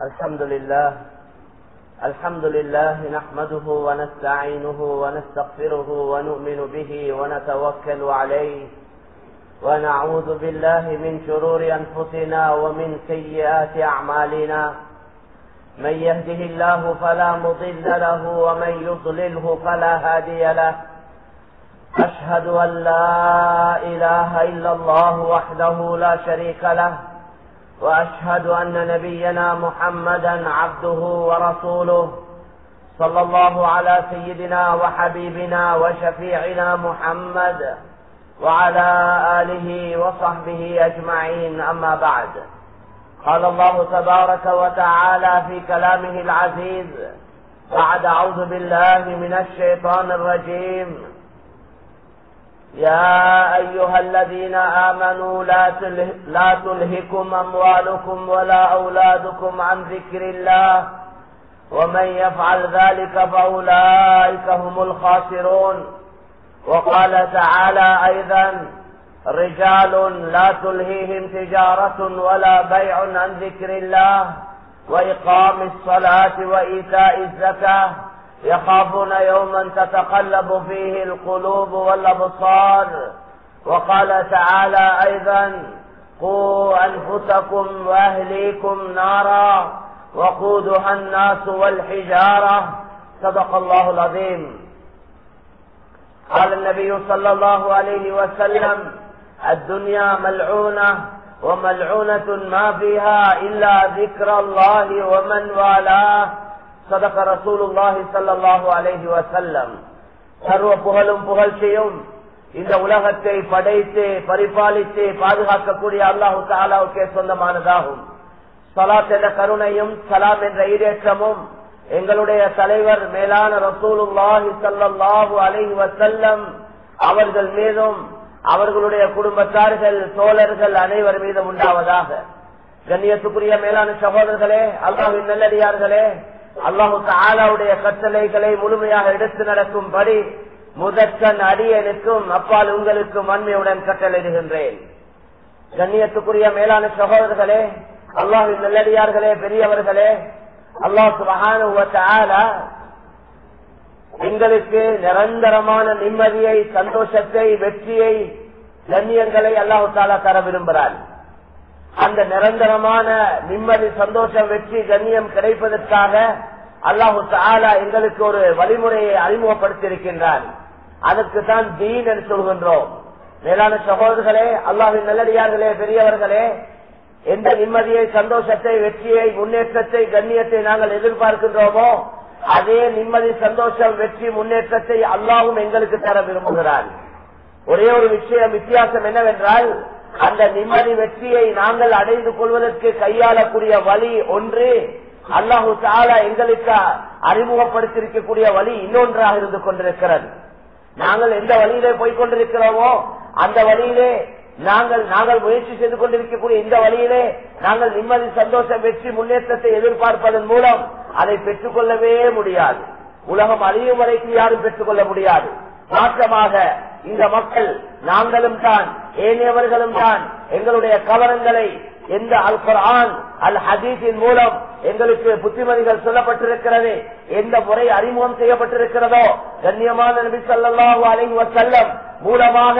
الحمد لله نحمده ونستعينه ونستغفره ونؤمن به ونتوكل عليه ونعوذ بالله من شرور أنفسنا ومن سيئات أعمالنا. من يهده الله فلا مضل له ومن يضلله فلا هادي له. أشهد أن لا إله إلا الله وحده لا شريك له، وأشهد أن نبينا محمدا عبده ورسوله، صلى الله على سيدنا وحبيبنا وشفيعنا محمد وعلى آله وصحبه أجمعين. أما بعد، قال الله تبارك وتعالى في كلامه العزيز بعد أعوذ بالله من الشيطان الرجيم: يا أيها الذين آمنوا لا تلهكم أموالكم ولا أولادكم عن ذكر الله ومن يفعل ذلك فأولئك هم الخاسرون. وقال تعالى أيضا: رجال لا تلهيهم تجارة ولا بيع عن ذكر الله وإقام الصلاة وإيتاء الزكاة يخافون يوما تتقلب فيه القلوب والأبصار. وقال تعالى أيضا: قوا أنفسكم وأهليكم نارا وقودها الناس والحجارة. صدق الله العظيم. قال النبي صلى الله عليه وسلم: الدنيا ملعونة وملعونة ما فيها إلا ذكر الله ومن والاه. صدق رسول الله صلى الله عليه وسلم. சர்வ புகழும் புகழ்ச்சியும் இந்த உலகத்தை படைத்து பரிபாலித்து பாதுகாக்கக்கூடிய அல்லாஹு தஆலாவுக்கே சொந்தமானதாகும். ஸலாத் என்ற கருணையும் சலாம் என்ற ஈடேற்றமும் எங்களுடைய தலைவர் மேலான ரசூலுல்லாஹி ஸல்லல்லாஹு அலைஹி வஸல்லம் அவர்கள் மீதும் அவர்களுடைய குடும்பத்தார்கள் தோழர்கள் அனைவர் மீதும் உண்டாவதாக. கண்ணியத்துக்குரிய மேலான சகோதரர்களே, அல்லாஹ்வின் நல்லடியார்களே, அல்லாஹு தஆலாவுடைய கட்டளைகளை முழுமையாக எடுத்து நடக்கும்படி முதற்கண் அடியனுக்கும் அப்பால் உங்களுக்கும் அன்மையுடன் கட்டளையிடுகின்றேன். கண்ணியத்துக்குரிய மேலான சகோதரர்களே, அல்லாஹ்வின் நல்லடியார்களே, பெரியவர்களே, அல்லாஹ் சுப்ஹானஹு வ தஆலா எங்களுக்கு நிரந்தரமான நிம்மதியை, சந்தோஷத்தை, வெற்றியை, கண்ணியங்களை அல்லாஹு தஆலா தர விரும்புகிறார். அந்த நிரந்தரமான நிம்மதி, சந்தோஷம், வெற்றி, கண்ணியம் கிடைப்பதற்காக அல்லாஹு தஆலா எங்களுக்கு ஒரு வழிமுறையை அறிமுகப்படுத்தியிருக்கின்றார். அதற்கு தான் தீன் என்று சொல்கின்றோம். மேலான சகோதரர்களே, அல்லாஹ்வின் நல்லடியார்களே, பெரியவர்களே, எந்த நிம்மதியை, சந்தோஷத்தை, வெற்றியை, முன்னேற்றத்தை, கண்ணியத்தை நாங்கள் எதிர்பார்க்கின்றோமோ அதே நிம்மதி, சந்தோஷம், வெற்றி, முன்னேற்றத்தை அல்லாஹ்வும் எங்களுக்கு தர விரும்புகிறார். ஒரே ஒரு வித்தியாசம் என்னவென்றால், அந்த நிம்மதி, வெற்றியை நாங்கள் அடைந்து கொள்வதற்கு கையாளக்கூடிய வழி ஒன்று, அல்லாஹு தஆலா எங்களுக்கு அறிமுகப்படுத்தியிருக்கக்கூடிய வழி இன்னொன்றாக இருந்து கொண்டிருக்கிறது. நாங்கள் எந்த வழியிலே போய்கொண்டிருக்கிறோமோ அந்த வழியிலே நாங்கள் முயற்சி செய்து கொண்டிருக்கக்கூடிய இந்த வழியிலே நாங்கள் நிம்மதி, சந்தோஷம், வெற்றி, முன்னேற்றத்தை எதிர்பார்ப்பதன் மூலம் அதை பெற்றுக்கொள்ளவே முடியாது. உலகம் அழியும் வரைக்கும் யாரும் பெற்றுக்கொள்ள முடியாது. மாற்றமாக இந்த மக்கள், நாங்களும் தான், ஏனையவர்களும் தான் எங்களுடைய கவனங்களை எந்த அல் குர்ஆன் அல் ஹதீஸின் மூலம் எங்களுக்கு புத்திமதிகள் சொல்லப்பட்டிருக்கிறது, எந்த முறை அறிமுகம் செய்யப்பட்டிருக்கிறதோ, கண்ணியமான நபி ஸல்லல்லாஹு அலைஹி வஸல்லம் மூலமாக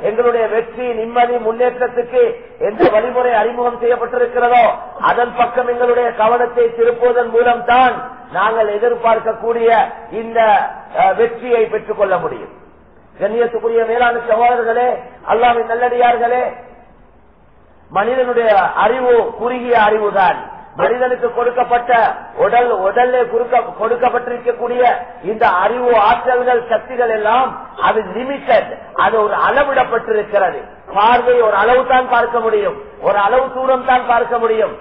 எங்களுடைய வெற்றி, நிம்மதி, முன்னேற்றத்துக்கு எந்த வழிமுறை அறிமுகம் செய்யப்பட்டிருக்கிறதோ அதன் பக்கம் எங்களுடைய கவனத்தை திருப்புவதன் மூலம் தான் நாங்கள் எதிர்பார்க்கக்கூடிய இந்த வெற்றியை பெற்றுக் கொள்ள முடியும். கண்ணியத்துக்குரிய மேலான சகோதரர்களே, அல்லாஹ்வின் நல்லடியார்களே, மனிதனுடைய அறிவு குறுகிய அறிவுதான். மனிதனுக்கு கொடுக்கப்பட்ட உடல்ல கொடுக்கப்பட்டிருக்கக்கூடிய இந்த அறிவு, ஆற்றல்கள், சக்திகள் எல்லாம் அது லிமிட்டட், அது ஒரு அளவிடப்பட்டிருக்கிறது. பார்வை ஒரு அளவு தான் பார்க்க முடியும், ஒரு அளவு தூரம் தான் பார்க்க முடியும்.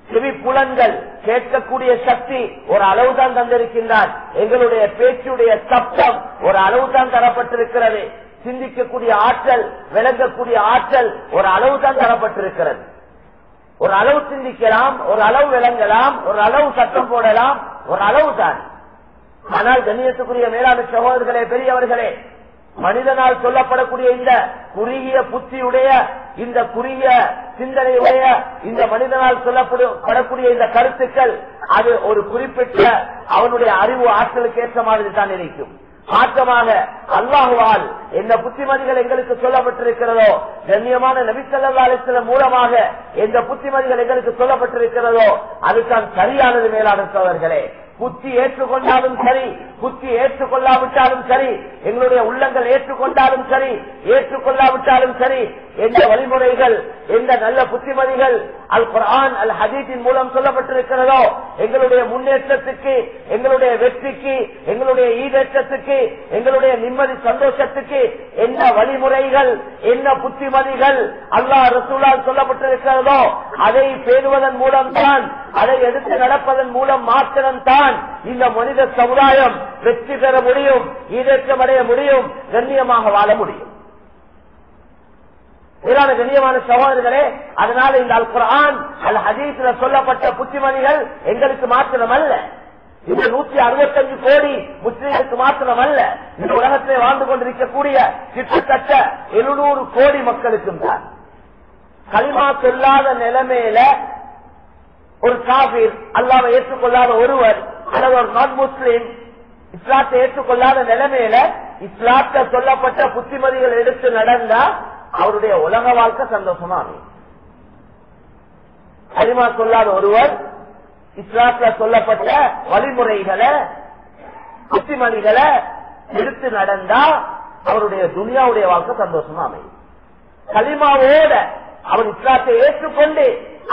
செவி புலன்கள், கேட்கக்கூடிய சக்தி ஒரு அளவு தான் தந்திருக்கின்றார். எங்களுடைய பேச்சுடைய சப்தம் ஒரு அளவு தான் தரப்பட்டிருக்கிறது. சிந்திக்கக்கூடிய ஆற்றல், விளங்கக்கூடிய ஆற்றல் ஒரு அளவு தான் தரப்பட்டிருக்கிறது. ஒரு அளவு சிந்திக்கலாம், ஒரு அளவு விளங்கலாம், ஒரு அளவு சத்தம் போடலாம், ஒரு அளவு தான். ஆனால் கண்ணியத்துக்குரிய மேலான சகோதரர்களே, பெரியவர்களே, மனிதனால் சொல்லப்படக்கூடிய இந்த குறுகிய புத்தியுடைய இந்த குறுகிய சிந்தனையுடைய இந்த மனிதனால் சொல்லப்படக்கூடிய இந்த கருத்துக்கள் அது ஒரு குறிப்பிட்ட அவனுடைய அறிவு ஆற்றலுக்கு ஏற்ற மாதிரி தான் இருக்கும். மாற்றமாக அல்லாஹுவால் எந்த புத்திமதிகள் எங்களுக்கு சொல்லப்பட்டிருக்கிறதோ, கண்ணியமான நபி ஸல்லல்லாஹு அலைஹி வஸல்லம் மூலமாக எந்த புத்திமதிகள் எங்களுக்கு சொல்லப்பட்டிருக்கிறதோ அதுதான் சரியானது. மேலான சகோதரர்களே, புத்தி ஏற்றுக்கொண்டாலும் சரி, புத்தி ஏற்றுக்கொள்ளாவிட்டாலும் சரி, எங்களுடைய உள்ளங்கள் ஏற்றுக்கொண்டாலும் சரி, ஏற்றுக்கொள்ளாவிட்டாலும் சரி, எந்த வழிமுறைகள் எந்த நல்ல புத்திமதிகள் அல் குர்ஆன் அல் ஹதீஸின் மூலம் சொல்லப்பட்டிருக்கிறதோ எங்களுடைய முன்னேற்றத்துக்கு, எங்களுடைய வெற்றிக்கு, எங்களுடைய ஈடேற்றத்துக்கு, எங்களுடைய நிம்மதி சந்தோஷத்துக்கு என்ன வழிமுறைகள் என்ன புத்திமதிகள் அல்லாஹ் ரசூலால் சொல்லப்பட்டிருக்கிறதோ அதை பேணுவதன் மூலம்தான், அதை எடுத்து நடப்பதன் மூலம் மாத்திரம்தான் இந்த மனித சமுதாயம் வெற்றி பெற முடியும், ஈடேற்றம் அடைய முடியும், கண்ணியமாக வாழ முடியும். கண்ணியமான சகோதரர்களே, அதனால இந்த அல் குர்ஆன் அல் ஹதீஸ்ல சொல்லப்பட்ட புத்திமதிகள் எங்களுக்கு மாத்திரம் அல்ல, இந்த 165 கோடி முஸ்லிம்களுக்கு மாத்திரம் அல்ல, இந்த உலகத்தை வாழ்ந்து கொண்டிருக்கக்கூடிய கிட்டத்தட்ட 700 கோடி மக்களுக்கும் தான். கலிமா சொல்லாத நிலைமையில ஒரு காபீர், அல்லாஹ்வை ஏற்றுக்கொள்ளாத ஒருவர் அல்லது ஒரு நான் முஸ்லிம் இஸ்லாத்தை ஏற்றுக்கொள்ளாத நிலைமையில இஸ்லாத்தை சொல்லப்பட்ட புத்திமதிகள் எடுத்து நடந்தா அவருடைய உலக வாழ்க்கை சந்தோஷமா அமையும். கலிமா சொல்லாத ஒருவர் இஸ்லாத்துல சொல்லப்பட்ட வழிமுறைகளை புத்திமதிகளை எடுத்து நடந்தா அவருடைய துனியாவுடைய வாழ்க்கை சந்தோஷமா அமையும். கலிமாவோட அவர் இஸ்லாத்தை ஏற்றுக்கொண்டு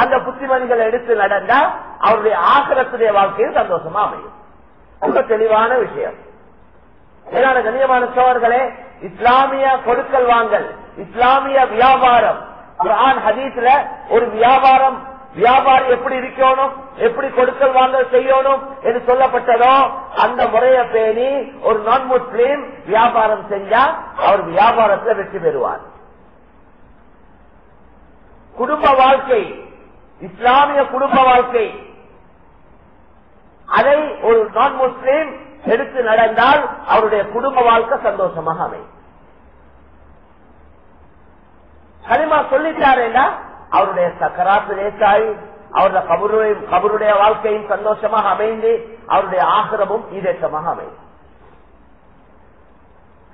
அந்த புத்திமதிகளை எடுத்து நடந்தா அவருடைய ஆகிரத்துடைய வாழ்க்கையில் சந்தோஷமா அமையும். ரொம்ப தெளிவான விஷயம். ஏனான கண்ணியமான சோழர்களே, இஸ்லாமிய கொடுக்கல் வாங்கல், இஸ்லாமிய வியாபாரம், குர்ஆன் ஹதீஸ்ல ஒரு வியாபாரி எப்படி இருக்கணும், எப்படி கொடுக்கல் வாங்கல் செய்யணும் என்று சொல்லப்பட்டதோ அந்த முறையை பேணி ஒரு நான் முஸ்லீம் வியாபாரம் செஞ்சா அவர் வியாபாரத்தில் வெற்றி பெறுவார். குடும்ப வாழ்க்கை, இஸ்லாமிய குடும்ப வாழ்க்கை, அதை ஒரு நான் முஸ்லீம் எடுத்து நடந்தால் அவருடைய குடும்ப வாழ்க்கை சந்தோஷமாக அமையும். கலிமா சொல்லிட்டாரேன்னா அவருடைய சக்கராத்து லேசாய் அவருடைய கபருடைய வாழ்க்கையும் சந்தோஷமாக அமைந்து அவருடைய ஆகிரமும் ஈடேற்றமாக அமையும்.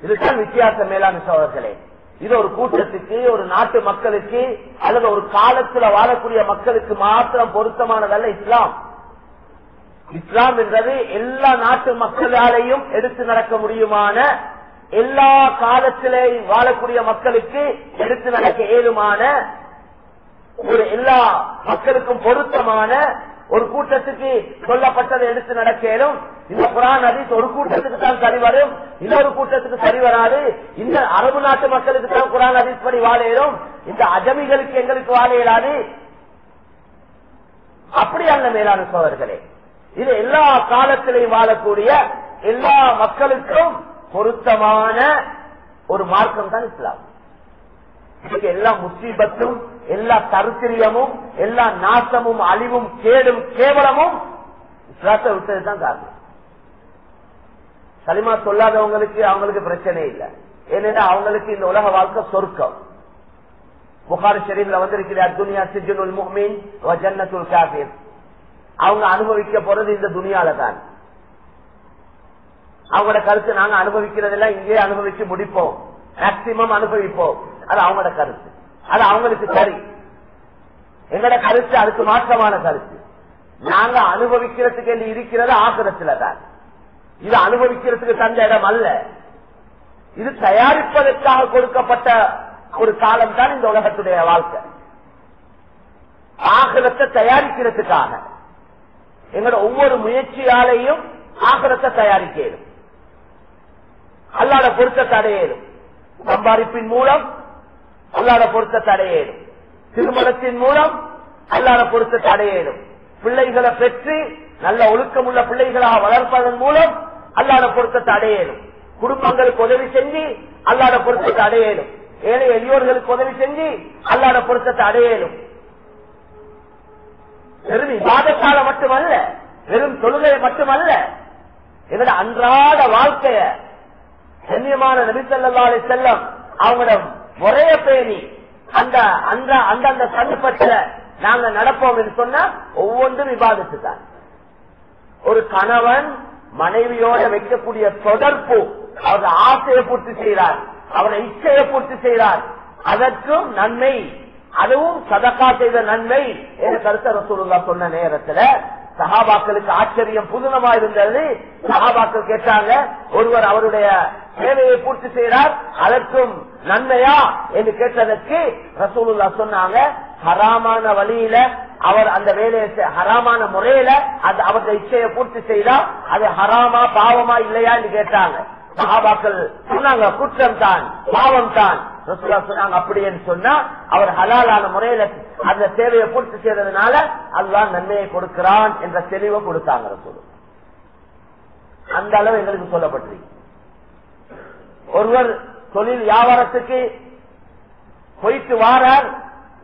இதுதான் வித்தியாசம். மேலான சகோதரர்களே, இது ஒரு கூட்டத்துக்கு, ஒரு நாட்டு மக்களுக்கு அல்லது ஒரு காலத்துல வாழக்கூடிய மக்களுக்கு மாத்திரம் பொருத்தமானதல்ல இஸ்லாம். இஸ்லாம் என்றது எல்லா நாட்டு மக்களாலையும் எடுத்து நடக்க முடியுமான, எல்லா காலத்திலே வாழக்கூடிய மக்களுக்கு எடுத்து நடக்க ஏதுமான, ஒரு எல்லா மக்களுக்கும் பொருத்தமான ஒரு கூட்டத்துக்கு சொல்லப்பட்டதை எடுத்து நடக்கலும். இந்த குர்ஆன் ஹதீஸ் ஒரு கூட்டத்துக்கு தான் சரி வரும், இன்னொரு கூட்டத்துக்கு சரி வராது. இந்த அரபு நாட்டு மக்களுக்கு தான் குர்ஆன் ஹதீஸ் படி வாழையிடும், இந்த அஜமிகளுக்கு எங்களுக்கு வாழையிடாது. அப்படி அல்ல மேலான சோதர்களே, இது எல்லா காலத்திலையும் வாழக்கூடிய எல்லா மக்களுக்கும் பொருத்தமான ஒரு மார்க்கம் தான் இஸ்லாம். இதுக்கு எல்லா முசீபத்தும், எல்லா தருத்திரியமும், எல்லா நாசமும், அழிவும், கேடும், கேவலமும் இஸ்லாத்தை விட்டதுதான் காரணம். கலிமா சொல்லாதவங்களுக்கு அவங்களுக்கு பிரச்சனை இல்லை, ஏனென்றா அவங்களுக்கு இந்த உலக வாழ்க்கை சொர்க்கம். புகாரி ஷரீஃப்ல வந்திருக்கிறார், துனியா சிஜ்னுல் முஃமின் வ ஜன்னத்துல் காஃபிர். அவங்க அனுபவிக்க போறது இந்த துனியால தான். அவங்களோட கருத்து நாங்க அனுபவிக்கிறதெல்லாம் இங்கே அனுபவிச்சு முடிப்போம், மேக்சிமம் அனுபவிப்போம், அது அவங்களோட கருத்து, அது அவங்களுக்கு சரி. எங்களோட கருத்து அதுக்கு மாற்றமான கருத்து. நாங்க அனுபவிக்கிறதுக்கு என்று இருக்கிறது ஆகிரத்துல தான். இது அனுபவிக்கிறதுக்கு தந்த இடம் அல்ல, இது தயாரிப்பதற்காக கொடுக்கப்பட்ட ஒரு காலம் தான் இந்த உலகத்துடைய வாழ்க்கை. ஆகிரத்தை தயாரிக்கிறதுக்காக எங்களோட ஒவ்வொரு முயற்சியாலையும் ஆகிரத்தை தயாரிக்கணும், அல்லாஹ்வுடைய பொருத்தத்தை அடையணும். சம்பாதிப்பின் மூலம் அல்லாஹ்வுடைய பொருத்தத்தை அடையணும், திருமணத்தின் மூலம் அல்லாஹ்வுடைய பொருத்தத்தை அடையணும், பிள்ளைகளை பெற்று நல்ல ஒழுக்கமுள்ள பிள்ளைகளாக வளர்ப்பதன் மூலம் அல்லாஹ்வுடைய பொருத்தத்தை அடையணும், குடும்பங்களுக்கு உதவி செஞ்சு அல்லாஹ்வுடைய பொருத்தத்தை அடையணும், ஏழை எளியோர்களுக்கு உதவி செஞ்சு அல்லாஹ்வுடைய பொருத்தத்தை அடையணும். வெறும் இபாதத்தால மட்டுமல்ல, வெறும் தொழுகை மட்டுமல்ல, எங்களோட அன்றாட வாழ்க்கைய கண்ணியமான நபி ஸல்லல்லாஹு அலைஹி வஸல்லம் அவங்களோட முறைய பேணி அந்த சந்தர்ப்பத்தில் நாங்க நடப்போம் என்று சொன்னா ஒவ்வொன்றும் விவாதித்து தான். ஒரு கணவன் மனைவியோட வைக்கக்கூடிய தொடர்பு அவர் ஆசையை பூர்த்தி செய்கிறார், அவரை இச்சையை பூர்த்தி செய்கிறார், அதற்கும் நன்மை, அதுவும் சதகா செய்த நன்மை என்ற கருத்தை ரசூலுல்லாஹ் சொன்ன நேரத்துல சஹாபாக்களுக்கு ஆச்சரியம் புதுனமா இருந்தது. சஹாபாக்கள் கேட்டாங்க, ஒருவர் அவருடைய தேவையை பூர்த்தி செய்கிறார், அதற்கும் நன்மையா என்று கேட்டதற்கு ரசூலுல்லாஹ் சொன்னாங்க, ஹராமான வழியில அவர் அந்த வேலையை ஹராமான முறையில அவருடைய இச்சையை பூர்த்தி செய்தா அது ஹராமா பாவமா இல்லையா என்று கேட்டாங்க. சஹாபாக்கள் சொன்னாங்க, குற்றம் தான், பாவம் தான். ரசூலுல்லாஹ் சொன்னாங்க, அப்படின்னு சொன்னா அவர் ஹலாலான முறையில அந்த தேவையை பூர்த்தி செய்யறதுனால அல்லாஹ் நன்மையை கொடுக்கிறான் என்ற தெளிவை கொடுத்தாங்க ரசூலுல்லாஹ். அந்த அளவு எங்களுக்கு சொல்லப்பட்டிருக்கு. ஒருவர் தொழில் வியாபாரத்துக்கு போயிட்டு வாரார்,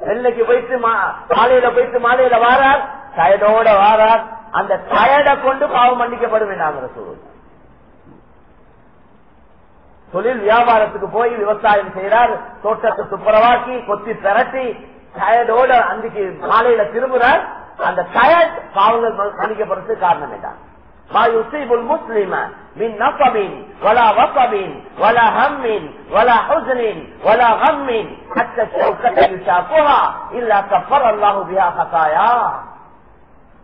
வெள்ளைக்கு போயிட்டு காலையில போயிட்டு மாலையில வாரார், டயர்டோட வாரார், அந்த டயர்டை கொண்டு பாவம் மன்னிக்கப்படும் நாங்க ரசூலுல்லாஹ். தொழில் வியாபாரத்துக்கு போய் விவசாயம் செய்யறார், தோட்டத்தை துப்புரவாக்கி கொத்தி திரட்டி டயர்டோட அன்றைக்கு மாலையில திரும்புறார், அந்த டயர்ட் பாவங்கள் மன்னிக்கப்படுறதுக்கு காரணம் என்ன? ما يصيب المسلم من نصب ولا وصب ولا هم ولا حزن ولا غم حتى الشوكة يشاقها إلا كفر الله بها خطاياه.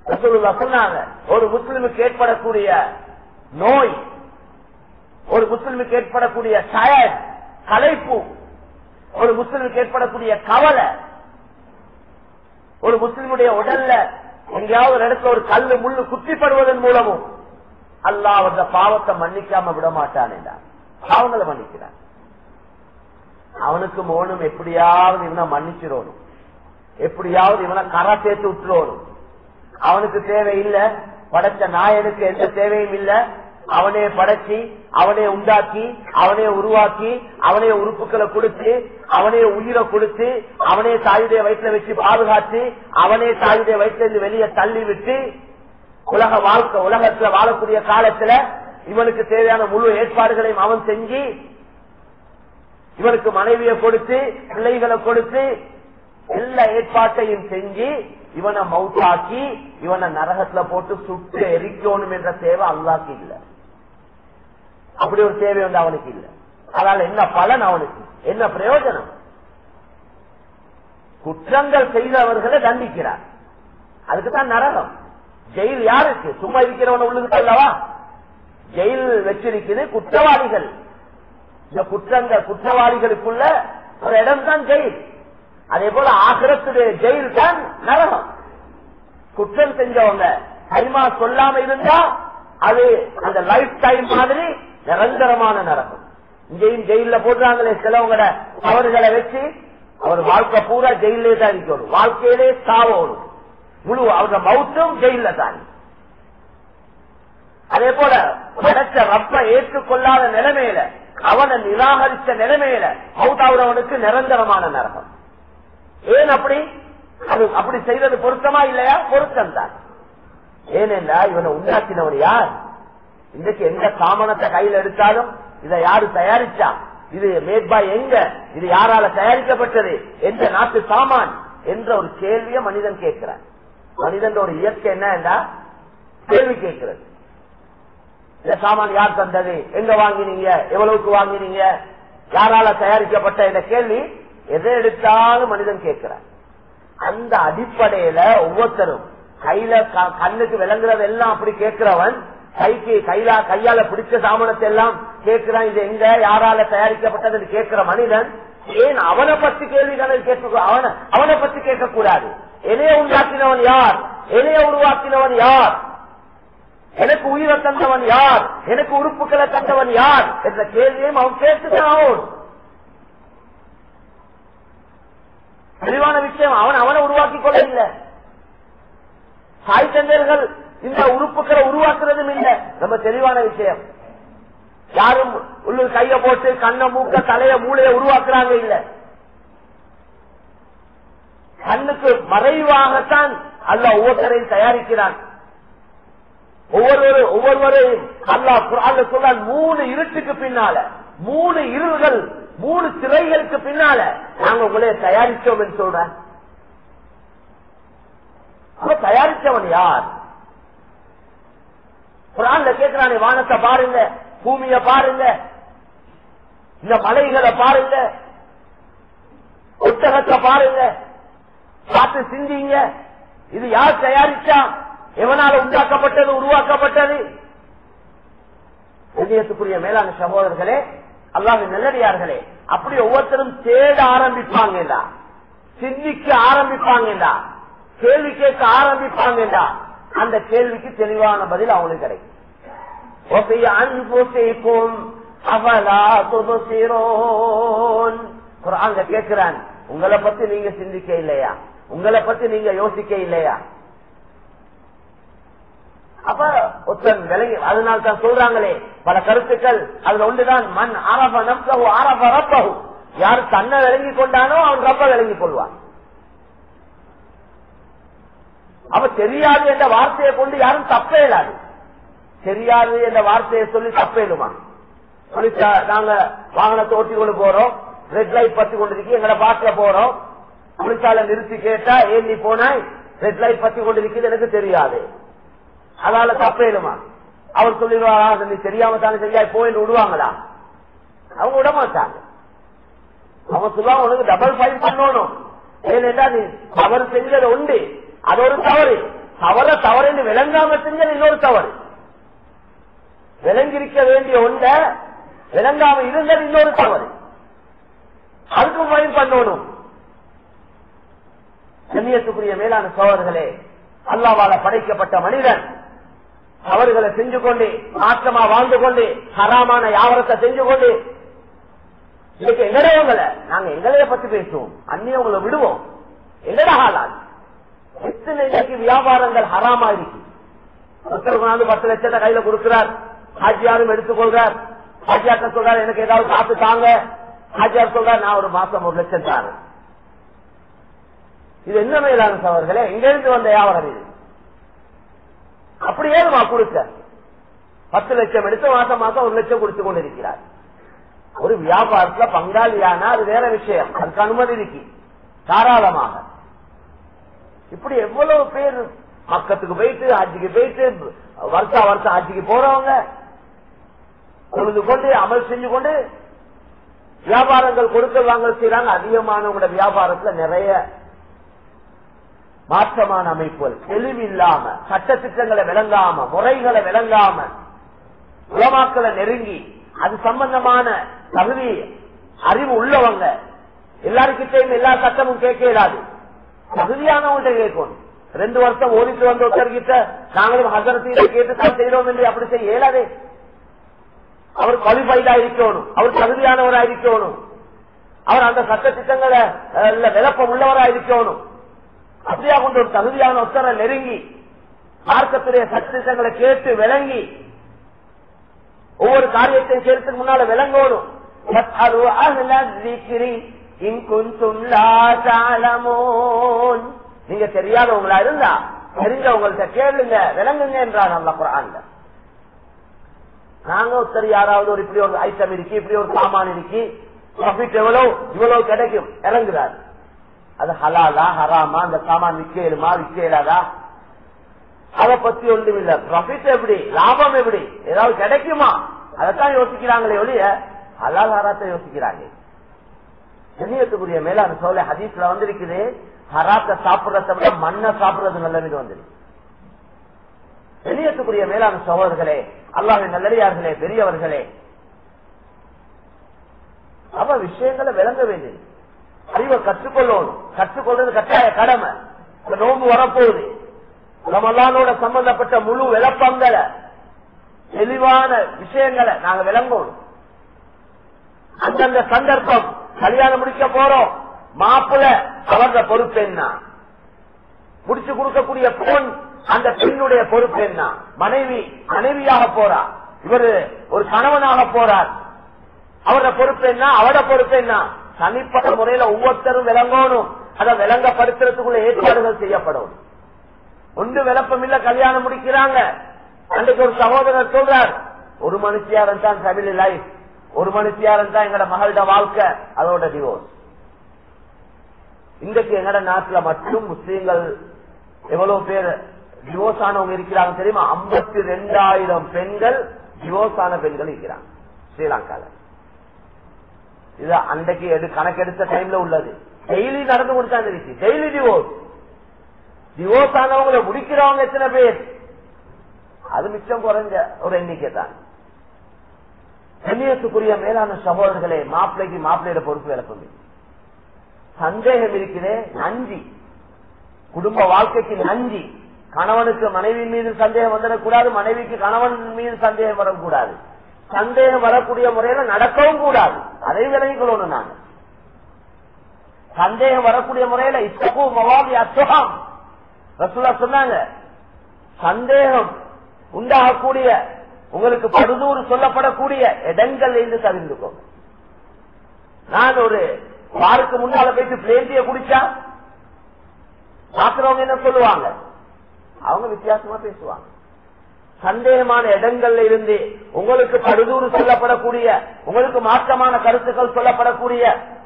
ரசூலுல்லாஹ் சொன்னாங்க, ஒரு முஸ்லிமுக்கு ஏற்படக்கூடிய நோய், ஒரு முஸ்லிமுக்கு ஏற்படக்கூடிய டயர்ட் களைப்பு, ஒரு முஸ்லிமுக்கு ஏற்படக்கூடிய கவலை, ஒரு முஸ்லிமுடைய உடல்ல எங்கேயாவது ஒரு இடத்துல ஒரு கல்லு முள்ளு குத்திப்படுவதன் மூலமும் அல்லாஹ் அந்த பாவத்தை மன்னிக்காம விட மாட்டான் என்றார். பாவங்களை மன்னிக்கிறான். அவனுக்கு மோனும் எப்படியாவது இவனை மன்னிச்சிடணும், எப்படியாவது இவனை கரை சேர்த்து விட்டுறணும். அவனுக்கு தேவையில்லை, படைச்ச நாயனுக்கு எந்த தேவையும் இல்லை. அவனே படைச்சி, அவனே உண்டாக்கி, அவனே உருவாக்கி, அவனே உறுப்புகளை கொடுத்து, அவனே உயிரை கொடுத்து, அவனே தாயுடைய வயிற்றுல வச்சு பாதுகாத்து, அவனே தாயுடைய வயிற்றிலிருந்து வெளியே தள்ளி விட்டு உலக வாழ்க்கை உலகத்துல வாழக்கூடிய காலத்துல இவனுக்கு தேவையான முழு ஏற்பாடுகளையும் அவன் செஞ்சு, இவனுக்கு மனைவியை கொடுத்து, பிள்ளைகளை கொடுத்து, எல்லா ஏற்பாட்டையும் செஞ்சு இவனை மௌத்தாக்கி இவனை நரகத்துல போட்டு சுட்டு எரிக்கணும் என்ற தேவை அல்லாஹ்க்கு இல்லை. அப்படி ஒரு தேவை வந்து அவனுக்கு இல்லை. அதனால என்ன பலன், அவனுக்கு என்ன பிரயோஜனம்? குற்றங்கள் செய்தவர்களை தண்டிக்கிறார், அதுக்குதான் நரகம். ஜெயில் யாருக்கு? சும்மா இருக்கிறவன உள்ளுக்கு அல்லவா? ஜெயில் வச்சிருக்குது குற்றவாளிகள். இந்த குற்றவாளிகளுக்குள்ள ஒரு இடம் தான் ஜெயில். அதே போல ஆகிரத்துடைய ஜெயில் தான் நரகம். குற்றம் செஞ்சவங்க கைமா சொல்லாம இருந்தா அது அந்த லைஃப் டைம் மாதிரி நிரந்தரமான நரகம். இங்கேயும் ஜெயில போடுறாங்களே சிலவங்கள அவர்களை வச்சு அவர் வாழ்க்கை பூரா ஜெயிலே தான் இருக்கணும், வாழ்க்கையிலே சாவோடும், முழு அவரோட மவுத்தும் ஜெயில தான். அதே போல படைச்ச ரப்ப ஏற்றுக்கொள்ளாத நிலைமையில, அவனை நிராகரிச்ச நிலைமையில மவுத்தாவுறவனுக்கு நிரந்தரமான நரகம். ஏன் அப்படி? அது அப்படி செய்தது பொருத்தமா இல்லையா? பொருத்தம் தான். ஏனென்றா இவனை உண்டாக்கினவன் யார்? இன்றைக்கு எந்த சாமானத்தை கையில் எடுத்தாலும் இதை யாரு தயாரிச்சா, இது மேட் பை எங்க, இது யாரால தயாரிக்கப்பட்டது, எந்த நாட்டு சாமான் என்ற ஒரு கேள்வியை மனிதன் கேட்கிறான். மனிதன் ஒரு இயற்கை என்னன்னா கேள்வி கேட்கிறது. இந்த சாமான் யார் தந்தது, எங்க வாங்கினீங்க, எவ்வளவுக்கு வாங்கினீங்க, யாரால தயாரிக்கப்பட்ட இந்த கேள்வி எதை எடுத்தாலும் மனிதன் கேட்கிறான். அந்த அடிப்படையில ஒவ்வொருத்தரும் கையில கண்ணுக்கு விளங்குறது எல்லாம் அப்படி கேட்கிறவன் கையால பிடிச்ச சாமானத்தை எல்லாம் கேட்கிறான். இது எங்க, யாரால தயாரிக்கப்பட்டது கேட்கிற மனிதன் ஏன் அவனை பத்தி கேள்விகளை அவனை பத்தி கேட்கக்கூடாது? என்னைய உண்டாக்கினவன் யார், என்னைய உருவாக்கினவன் யார், எனக்கு உயிரை தந்தவன் யார், எனக்கு உறுப்புகளை தந்தவன் யார் என்ற கேள்வியும் அவன் கேட்டுதான். தெளிவான விஷயம். அவனை உருவாக்கி கொள்ள இல்லை. தாய் தந்தையர்கள் இந்த உறுப்புகளை உருவாக்குறதும் இல்லை. நம்ம தெளிவான விஷயம். யாரும் உள்ள கைய போட்டு கண்ண மூக்க தலைய மூளைய உருவாக்குறாங்க இல்ல. கண்ணுக்கு மறைவாகத்தான் அல்லாஹ் ஒவ்வொருத்தரையும் தயாரிக்கிறான். ஒவ்வொருவரையும் அல்லாஹ் குர்ஆன்ல சொல்றான், 3 இருட்டுக்கு பின்னால 3 இருள்கள் 3 திரைகளுக்கு பின்னால நாங்க உங்களே தயாரிச்சோம் என்று சொல்ற. அப்ப தயாரிச்சவன் யார்? குர்ஆன்ல கேட்கிறானே, வானத்தை பாருங்க, பூமியை பாருங்க, இந்த மலைகளை பாருங்க, ஒட்டகத்தை பாருங்க, பார்த்து சிந்திங்க. இது யார் தயாரிச்சா? எவனால உண்டாக்கப்பட்டது, உருவாக்கப்பட்டது? இதயத்துக்குரிய மேலான சகோதரர்களே, அல்லாஹ்வின் நல்லடியார்களே, அப்படி ஒவ்வொருத்தரும் தேட ஆரம்பிப்பாங்கடா, சிந்திக்க ஆரம்பிப்பாங்கடா, கேள்வி கேட்க ஆரம்பிப்பாங்கடா, அந்த கேள்விக்கு தெளிவான பதில் அவங்களுக்கு கிடைக்கும். குர்ஆன்ல கேட்கிறான், உங்களை பத்தி நீங்க சிந்திக்க இல்லையா? உங்களை பத்தி நீங்க யோசிக்க இல்லையா? அப்ப ஒருத்தன் விலகி, அதனால தான் சொல்றாங்களே பல கருத்துக்கள். அதுல ஒன்றுதான், மண் அரப நப்சஹு அரப ரப்பஹு. யார் தன்னை விளங்கி கொண்டானோ அவன் ரப்ப விளங்கி கொள்வான். அப்ப தெரியாது என்ற வார்த்தையை கொண்டு யாரும் தப்பே இல்லாது. தெரியாது என்ற வார்த்தையை சொல்லி தப்பேடுமா? நாங்க வாகனத்தை ஓட்டி கொண்டு போறோம், ரெட் லைட் பத்தி கொண்டிருக்கு, எங்களை பாட்டுல போறோம், புலிசால நிறுத்தி கேட்டா ஏன் நீ போனாய், ரெட் லைட் பத்தி கொண்டிருக்கிறது எனக்கு தெரியாது, அதனால தப்பேடுமா? அவர் சொல்லிடுவாரா, நீ தெரியாம தானே சரியா போயின்னு விடுவாங்களா? அவங்க விட மாட்டாங்க. அவன் சொல்லுவாங்க, உனக்கு டபுள் ஃபைன் பண்ணணும். ஏனென்றா நீ தவறு செஞ்சது உண்டு, அது ஒரு தவறு. தவறு விளங்காம செஞ்சது இன்னொரு தவறு. விளங்கிருக்க வேண்டிய ஒன்ற விளங்காம இருந்தது இன்னொரு தவறு. அதுக்கும் ஃபைன் பண்ணணும். கண்ணியத்துக்குரிய மேலான சகோதரர்களே, அல்லாஹ்வால படைக்கப்பட்ட மனிதன் அவர்களை செஞ்சு கொண்டு, மாற்றமா வாழ்ந்து கொண்டு, ஹராமான வியாபாரத்தை செஞ்சு கொண்டு, இன்னைக்கு எங்கடவங்களை நாங்க எங்களைய பத்தி பேசுவோம், அந்நியவங்களை விடுவோம். எங்கட ஹாலால் எத்தனை இன்னைக்கு வியாபாரங்கள் ஹராமா இருக்கு. ஒருத்தருக்கு 10 லட்சத்தை கையில கொடுக்கிறார், ஹாஜியாரும் எடுத்துக்கொள்றார். ஹாஜியாட்ட சொல்றாரு, எனக்கு ஏதாவது காத்து தாங்க. ஹாஜியார் சொல்றார், நான் ஒரு மாசம் 1 லட்சம் தாரேன். இது என்ன மேலான சகோதரர்களே, எங்கிருந்து வந்த வியாபாரம் இது? அப்படியே கொடுக்க 10 லட்சம் எடுத்து மாசம் 1 லட்சம் கொடுத்து கொண்டிருக்கிறார். ஒரு வியாபாரத்துல பங்காளியானா அது வேற விஷயம், அதுக்கு அனுமதி இருக்கு தாராளமாக. இப்படி எவ்வளவு பேர் மக்கத்துக்கு போயிட்டு, ஹஜ்ஜிக்கு போயிட்டு, வருஷம் ஹஜ்ஜிக்கு போறவங்க பொழுது கொண்டு அமல் செஞ்சு கொண்டு வியாபாரங்கள் கொடுக்கல் வாங்கல் செய்யறாங்க. அதிகமானவங்களோட வியாபாரத்துல நிறைய மாற்றமான அமைப்புகள், தெளிவில்லாம, சட்ட திட்டங்களை விளங்காம, முறைகளை விளங்காம, உலமாக்களை நெருங்கி அது சம்பந்தமான தகுதி அறிவு உள்ளவங்க எல்லாருக்கிட்டையும் எல்லா சட்டமும் கேட்க இயலாது. தகுதியானவங்க கேட்கணும். 2 வருஷம் ஓடிட்டு வந்த ஒருத்தர்கிட்ட நாங்களும் ஹசரத்தை கேட்டு தான் செய்யறோம் என்று அப்படி செய்ய இயலாதே. அவர் குவாலிஃபைடா இருக்கணும், அவர் தகுதியானவரா இருக்கணும், அவர் அந்த சட்ட திட்டங்களை விளப்பம் உள்ளவரா இருக்கணும். அப்படியா கொண்டு ஒரு தகுதியான ஒருத்தரை நெருங்கி மார்க்கத்துடைய சட்ட திட்டங்களை கேட்டு விளங்கி ஒவ்வொரு காரியத்தையும் சேர்த்துக்கு முன்னால விளங்கணும். நீங்க தெரியாதவங்களா இருந்தா தெரிஞ்சவங்கள்ட்ட கேளுங்க, விளங்குங்க என்றார் அல்லாஹ் குர்ஆன்ல. நாங்க ஒருத்தர் யாராவது ஒரு இப்படி ஒரு ஐட்டம் இருக்கு, இப்படி ஒரு சாமான் இருக்கு, ப்ராஃபிட் இவ்வளவு கிடைக்கும் இறங்குறாரு. அது ஹலாலா ஹராமா, அந்த சாமான் விற்கலுமா விற்கலாதா, அதை பத்தி ஒன்றும் இல்ல. ப்ராஃபிட் எப்படி, லாபம் எப்படி, ஏதாவது கிடைக்குமா, அதைத்தான் யோசிக்கிறாங்களே ஒழிய ஹலால் ஹராத்தை யோசிக்கிறாங்க. கண்ணியத்துக்குரிய மேலான சோலை ஹதீஸ்ல வந்திருக்குது, ஹராத்தை சாப்பிடறத விட மண்ணை சாப்பிடுறது நல்லது வந்திருக்கு. கண்ணியத்துக்குரிய மேலான சகோதரர்களே, அல்லாஹ்வின் நல்லடியார்களே, பெரியவர்களே, அவ விஷயங்களை விளங்க வேண்டியது, அறிவை கற்றுக்கொள்ளணும். கற்றுக்கொள்றது கட்டாய கடமை. நோம்பு வரப்போகுது, ரமலானோட சம்பந்தப்பட்ட முழு விளப்பங்களை, தெளிவான விஷயங்களை நாங்க விளங்கணும். அந்தந்த சந்தர்ப்பம், கல்யாணம் முடிக்க போறோம், மாப்பிள்ள அவர பொறுப்பு என்ன, முடிச்சு கொடுக்கக்கூடிய பெண் அந்த பெண்ணுடைய பொறுப்பு என்ன, மனைவியாக போறா, இவரு ஒரு கணவனாக போறார், அவரோட பொறுப்பு என்ன, அவரோட பொறுப்பு என்ன, தனிப்பட்ட முறையில ஒவ்வொருத்தரும் விளங்கணும். அதை விளங்கப்படுத்துறதுக்குள்ள ஏற்பாடுகள் செய்யப்படும். ஒன்று விளப்பம் இல்ல, கல்யாணம் முடிக்கிறாங்க. அன்றைக்கு ஒரு சகோதரர் சொல்றார், ஒரு மனுஷியாரன் தான் ஃபேமிலி லைஃப், ஒரு மனுஷியாரம் தான் எங்கட மகளோட வாழ்க்கை, அதோட டிவோர்ஸ். இன்றைக்கு எங்கட நாட்டுல மட்டும் முஸ்லீம்கள் எவ்வளவு பேர் டிவோர்ஸ் ஆனவங்க இருக்கிறாங்க தெரியுமா? 52,000 பெண்கள் டிவோர்ஸ் ஆன பெண்கள் இருக்கிறாங்க ஸ்ரீலங்கால. இது அன்றைக்கு கணக்கெடுத்த டைம்ல உள்ளது. டெய்லி நடந்து கொடுத்தாங்க. டெய்லி டிவோர்ஸ் ஆனவங்களை முடிக்கிறவங்க எத்தனை பேர்? அது மிச்சம் குறைஞ்ச ஒரு எண்ணிக்கை தான். கண்ணியத்துக்குரிய மேலான சகோதரர்களே, மாப்பிள்ளைக்கு மாப்பிள்ளையோட பொறுப்பு விளக்கம். சந்தேகம் இருக்கிறே நஞ்சி, குடும்ப வாழ்க்கைக்கு நஞ்சி. கணவனுக்கு மனைவி மீது சந்தேகம் வந்துடக்கூடாது, மனைவிக்கு கணவன் மீது சந்தேகம் வரக்கூடாது. சந்தேகம் வரக்கூடிய முறையில நடக்கவும் கூடாது. அதை விலகிக் கொள்ளணும். நாங்க சந்தேகம் வரக்கூடிய முறையில இத்தகு மவாதி அத்துகம் ரசூலுல்லாஹ் சொன்னாங்க, சந்தேகம் உண்டாகக்கூடிய உங்களுக்கு படுதூறு சொல்லப்படக்கூடிய இடங்கள் இருந்து தவிர்த்துக்கோங்க. நான் ஒரு வாருக்கு முன்னால போயிட்டு பிளேண்டிய குடிச்சா பாக்குறவங்க என்ன சொல்லுவாங்க? அவங்க வித்தியாசமா பேசுவாங்க. சந்தேகமான இடங்கள்ல இருந்து உங்களுக்கு படுதூறு சொல்லப்படக்கூடிய, உங்களுக்கு மாற்றமான கருத்துக்கள் சொல்லப்படக்கூடிய,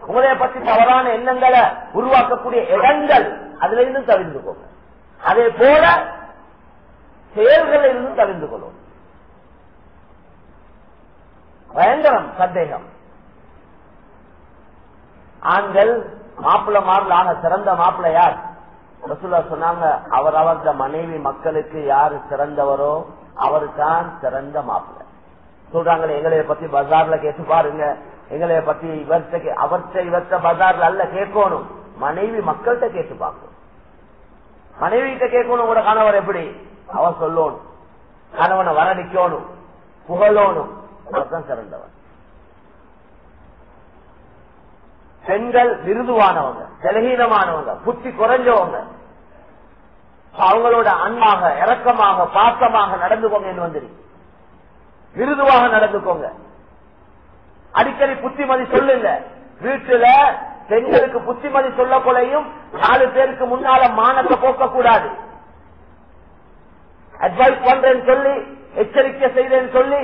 உங்களைய பற்றி தவறான எண்ணங்களை உருவாக்கக்கூடிய இடங்கள், அதுல இருந்து தவிர்த்துக்கோங்க. அதே போல செயல்களில் இருந்து தவிர்த்து கொள்ளும். பயங்கரம் சந்தேகம். ஆண்கள் மாப்பிள்ள மாறலான சிறந்த மாப்பிள்ள யார்? ரசூலுல்லாஹ் சொன்னாங்க, அவரவர்த மனைவி மக்களுக்கு யாரு சிறந்தவரோ அவருதான் சிறந்த மாப்பிள்ள. சொல்றாங்களே, எங்களைய பத்தி பஜார்ல கேட்டு பாருங்க, எங்களைய பத்தி இவர்த்த பஜார்ல அல்ல கேட்கணும், மனைவி மக்கள்கிட்ட கேட்டு பார்க்கணும். மனைவி கிட்ட கேட்கணும், கூட கணவர் எப்படி அவர் சொல்லணும், கணவனை வரணிக்கணும், புகழணும், அவர்தான் சிறந்தவர். பெண்கள் விருதுவானவங்க, பலகீனமானவங்க, புத்தி குறைஞ்சவங்க, அவங்களோட அன்பாக இரக்கமாக பாசமாக நடந்துக்கோங்க என்று வந்துரு, விருதுவாக நடந்துக்கோங்க. அடிக்கடி புத்திமதி சொல்லுங்க. வீட்டுல பெண்களுக்கு புத்திமதி சொல்ல போலையும் 4 பேருக்கு முன்னால மானத்தை போக்க கூடாது. அட்வைஸ் பண்றேன்னு சொல்லி, எச்சரிக்கை செய்தேன்னு சொல்லி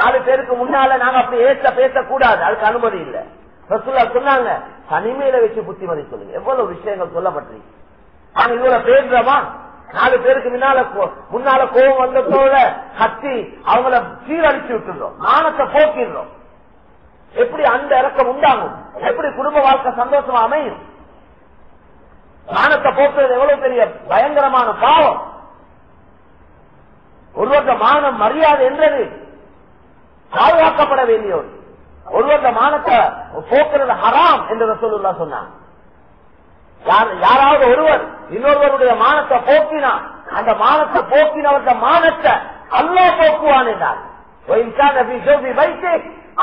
4 பேருக்கு முன்னால நாங்க அப்படி பேசக்கூடாது. அதுக்கு அனுமதி இல்லை. ரசூலுல்லாஹ் சொன்னாங்க, தனிமையில வச்சு புத்திமதி சொல்லுங்க. எவ்வளவு விஷயங்கள் சொல்லப்பட்டிருக்கு. நாங்க இவ்வளவு பேசுறோமா? 4 பேருக்கு முன்னால கோபம் வந்ததோட கத்தி அவங்கள சீரழிச்சு விட்டுறோம், மானத்தை போக்கிடுறோம். எப்படி அந்த இறக்கம் உண்டாகும்? எப்படி குடும்ப வாழ்க்கை சந்தோஷமா அமையும்? மானத்தை போக்குறது எவ்வளவு பெரிய பயங்கரமான பாவம். ஒருவருடைய மானம் மரியாதை என்றது பாதுகாக்கப்பட வேண்டிய ஒருவருடைய மானத்தை போக்குறது ஹராம் என்று ரசூலுல்லாஹ் சொன்னாங்க. யாராவது ஒருவர் இன்னொருவருடைய மானத்தை போக்கினா, அந்த மானத்தை போக்கினவருடைய மானத்தை அல்லாஹ் போக்குவான் என்றார்.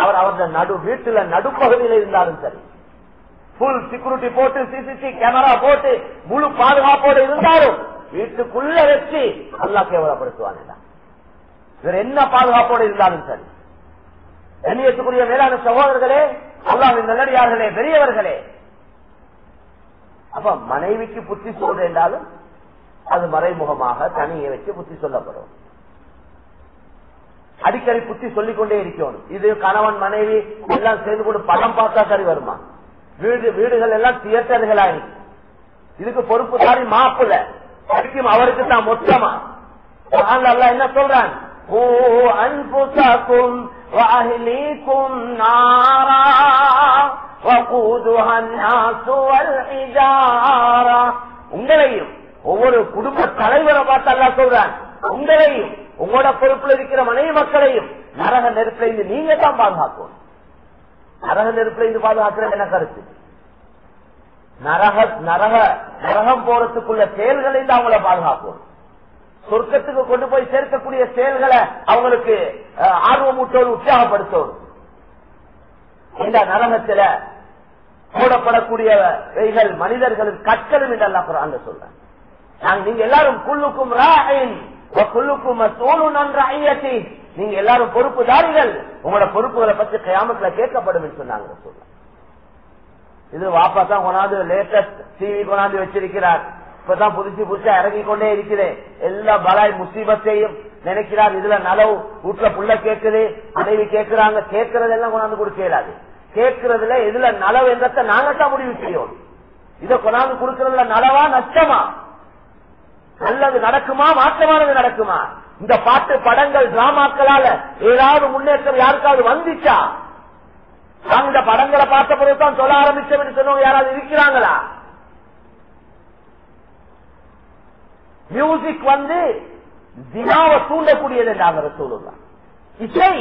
அவர் அவருடைய வீட்டுல நடுப்பகுதியில் இருந்தாலும் சரி, புல் செக்யூரிட்டி போட்டு சிசிடிவி கேமரா போட்டு முழு பாதுகாப்போடு இருந்தாலும் வீட்டுக்குள்ள வச்சு அல்லாஹ் கேவலப்படுத்துவான் என்றார். வேற என்ன பாதுகாப்போடு இருந்தாலும் சரி. கண்ணியத்துக்குரிய மேலான சகோதரர்களே, அல்லாஹ்வின் நல்லடியார்களே, பெரியவர்களே, அப்ப மனைவிக்கு புத்தி சொல்ற என்றாலும் அது மறைமுகமாக தனியை வச்சு புத்தி சொல்லப்படும். அடிக்கடி புத்தி சொல்லிக் கொண்டே இருக்கணும். இது கணவன் மனைவி எல்லாம் சேர்ந்து கூட படம் பார்த்தா சரி வருமா? வீடுகள் எல்லாம் தியேட்டர்களா இருக்கு. இதுக்கு பொறுப்புதாரி மாப்பிள்ள அடிக்கும், அவருக்கு தான் மொத்தமா. அல்லாஹ் என்ன சொல்றான்? ஓ அன்புசகும் வஅஹ்லீகும் நாரா வகூதுஹா الناس والحجارة. உங்களையும் ஒவ்வொரு குடும்ப தலைவரை பார்த்து அல்லாஹ் சொல்றான், உங்களையும் உங்களோட பொறுப்புல இருக்கிற மனைவி மக்களையும் நரக நெருப்புல இருந்து நீங்க தான் பாதுகாக்கணும். நரக நெருப்புல இருந்து பாதுகாக்கிறது என்ன கருத்து? நரகம் போறதுக்குள்ள செயல்களை இருந்து அவங்கள பாதுகாக்கணும். சொர்க்கத்துக்கு கொண்டு போய் சேர்க்கக்கூடிய செயல்களை அவங்களுக்கு ஆர்வமூட்டோடு உற்சாகப்படுத்தணும். இந்த நரகத்துல போடப்படக்கூடியவைகள் மனிதர்களுக்கு கற்களும் என்று அல்லாஹ் குர்ஆன்ல சொல்றாங்க. நீங்க எல்லாரும் குல்லுக்கும் ராயின் வகுல்லுக்கும் மஸ்ஊலுன் அன் ரஅய்யதி, நீங்க எல்லாரும் பொறுப்புதாரிகள், உங்களோட பொறுப்புகளை பற்றி கியாமத்துல கேட்கப்படும் என்று சொன்னாங்க சொல்றாங்க. இது வாப்பா தான் கொண்டாந்து லேட்டஸ்ட் டிவி கொண்டாந்து வச்சிருக்கிறார். இப்பதான் புதுசா இறங்கி கொண்டே இருக்கிறேன். எல்லா பலாய் முசீபத்தையும் நினைக்கிறார். இதுல நலவு வீட்டுல புள்ள கேட்குது, மனைவி கேட்கிறாங்க. கேட்கறதெல்லாம் கொண்டாந்து கொடுக்கலாது. கேட்கறதுல எதுல நலவு என்றத நாங்கத்தான் முடிவு செய்யும். இதை கொண்டாந்து கொடுக்கறதுல நலவா நஷ்டமா, நல்லது நடக்குமா மாற்றமானது நடக்குமா? இந்த பாட்டு படங்கள் டிராமாக்களால ஏதாவது முன்னேற்றம் யாருக்காவது வந்துச்சா? நாங்க இந்த படங்களை பார்த்த பிறகுதான் சொல்ல ஆரம்பிச்சோம் சொன்னவங்க யாராவது இருக்கிறாங்களா? மியூசிக் ஜினாவை தூண்டக்கூடியது என்றாங்க ரசூலுல்லாஹ். இசை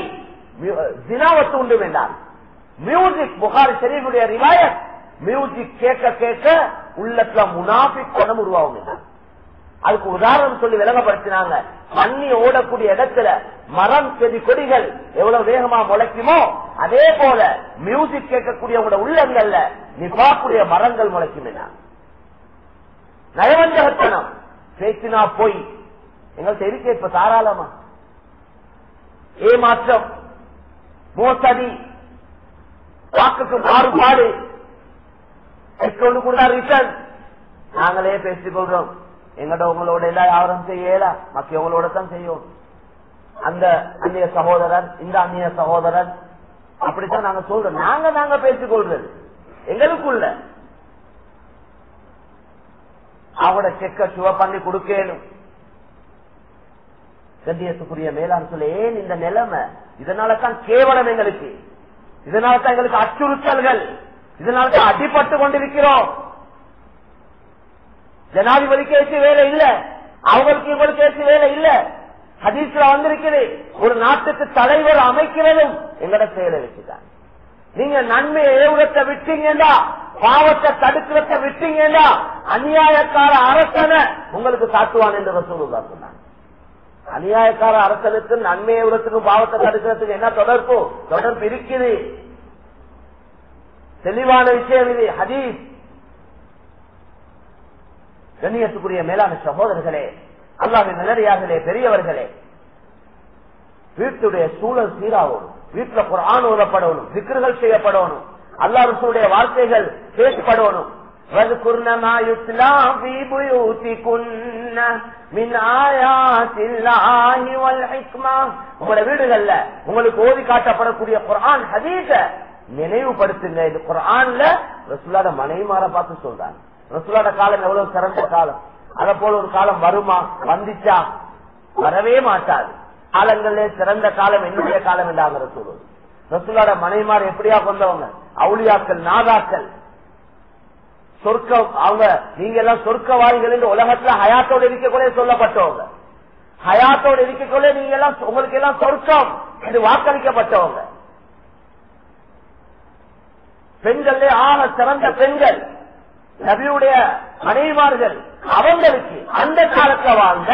ஜினாவை தூண்டும் என்றார். மியூசிக் புகாரி ஷரீஃபுடைய ரிவாயத், மியூசிக் கேட்க கேட்க உள்ளத்துல முனாஃபிக் குணம் உருவாகும் என்றார். அதுக்கு உதாரணம் சொல்லி விளங்கப்படுத்தினாங்க. தண்ணி ஓடக்கூடிய இடத்துல மரம் செடி கொடிகள் எவ்வளவு வேகமா முளைக்குமோ அதே போல மியூசிக் கேட்கக்கூடிய உள்ளங்கள்ல நிபாக்குடைய மரங்கள் முளைக்கும் என்றார். நயவஞ்சகத்தனம் பேசினா போய் எங்கள்கிட்ட இருக்க இப்ப தாராளமா ஏமாற்றம், மோசடி, வாக்குக்கு மாறுபாடு, கொண்டு ரிட்டர்ன் நாங்களே பேசிக் கொள்றோம். எங்கட உங்களோட எல்லாம் யாரும் செய்யல, மக்கியவங்களோட தான் செய்யும். அந்த அந்நிய சகோதரன், இந்த அந்நிய சகோதரன், அப்படித்தான் நாங்க சொல்றோம். நாங்க பேசிக் கொள்றது எங்களுக்குள்ள. அவங்களோட செக்க சுவ பண்ணி கொடுக்கணும். கண்ணியத்துக்குரிய மேலாண் சொல்ல, ஏன் இந்த நிலைமை? இதனாலதான் கேவலம் எங்களுக்கு, இதனாலதான் எங்களுக்கு அச்சுறுத்தல்கள், இதனாலதான் அடிபட்டு கொண்டிருக்கிறோம். ஜனாதிபதிக்கு ஏற்றி வேலை இல்ல, அவங்களுக்கு இவங்களுக்கு ஏற்றி வேலை இல்ல. ஹதீஸ்ல வந்திருக்கிறது, ஒரு நாட்டுக்கு தலைவர் அமைக்கிறதும் எங்கட செயலை வச்சுதான். நீங்க நன்மையை ஏவுறத்தை விட்டீங்கன்னா, பாவத்தை தடுக்கிறத விட்டீங்கன்னா, அநியாயக்கார அரசனை உங்களுக்கு சாட்டுவான் என்று ரசூலுல்லாஹ் சொன்னாங்க. அநியாயக்கார அரசனுக்கு நன்மை ஏவுறதுக்கும் பாவத்தை தடுக்கிறதுக்கு என்ன தொடர்பு? தொடர்பு இருக்குது. தெளிவான விஷயம் இது ஹதீஸ். கண்ணியத்துக்குரிய மேலான சகோதரர்களே, அல்லாஹ்வின் நல்லடியார்களே, பெரியவர்களே, வீட்டுடைய சூழல் சீராகும். வீட்டுல குர்ஆன் ஓதப்படணும், திக்ர்கள் செய்யப்படணும், அல்லாஹ் ரசூலுடைய வார்த்தைகள் பேசப்படணும். உங்களோட வீடுகள்ல உங்களுக்கு ஓதி காட்டப்படக்கூடிய குர்ஆன் ஹதீஸ நினைவுபடுத்துங்க. இது குர்ஆன்ல ரசூலோட மனைவிமார பார்த்து சொல்றாங்க. ரசூலோட காலம் எவ்வளவு சிறந்த காலம், அத போல ஒரு காலம் வருமா? வந்துச்சா? வரவே மாட்டாது. காலங்களே சிறந்த காலம் என்னுடைய காலம் என்றாங்க ரசூல். ரசூலோட மனைவிமார் எப்படியா கொண்டவங்க? அவுலியாக்கள், நாதாக்கள், சொர்க்கம். அவங்க நீங்க எல்லாம் சொர்க்கவாதிகள் என்று உலகத்துல ஹயாத்தோடு இருக்கக்குள்ளே சொல்லப்பட்டவங்க. ஹயாத்தோடு இருக்கக்குள்ளே நீங்க எல்லாம் உங்களுக்கு எல்லாம் சொர்க்கம் என்று வாக்களிக்கப்பட்டவங்க. பெண்களே ஆக சிறந்த பெண்கள் நபியுடைய மனைவிமார்கள். அவங்களுக்கு அந்த காலத்துல வாழ்ந்த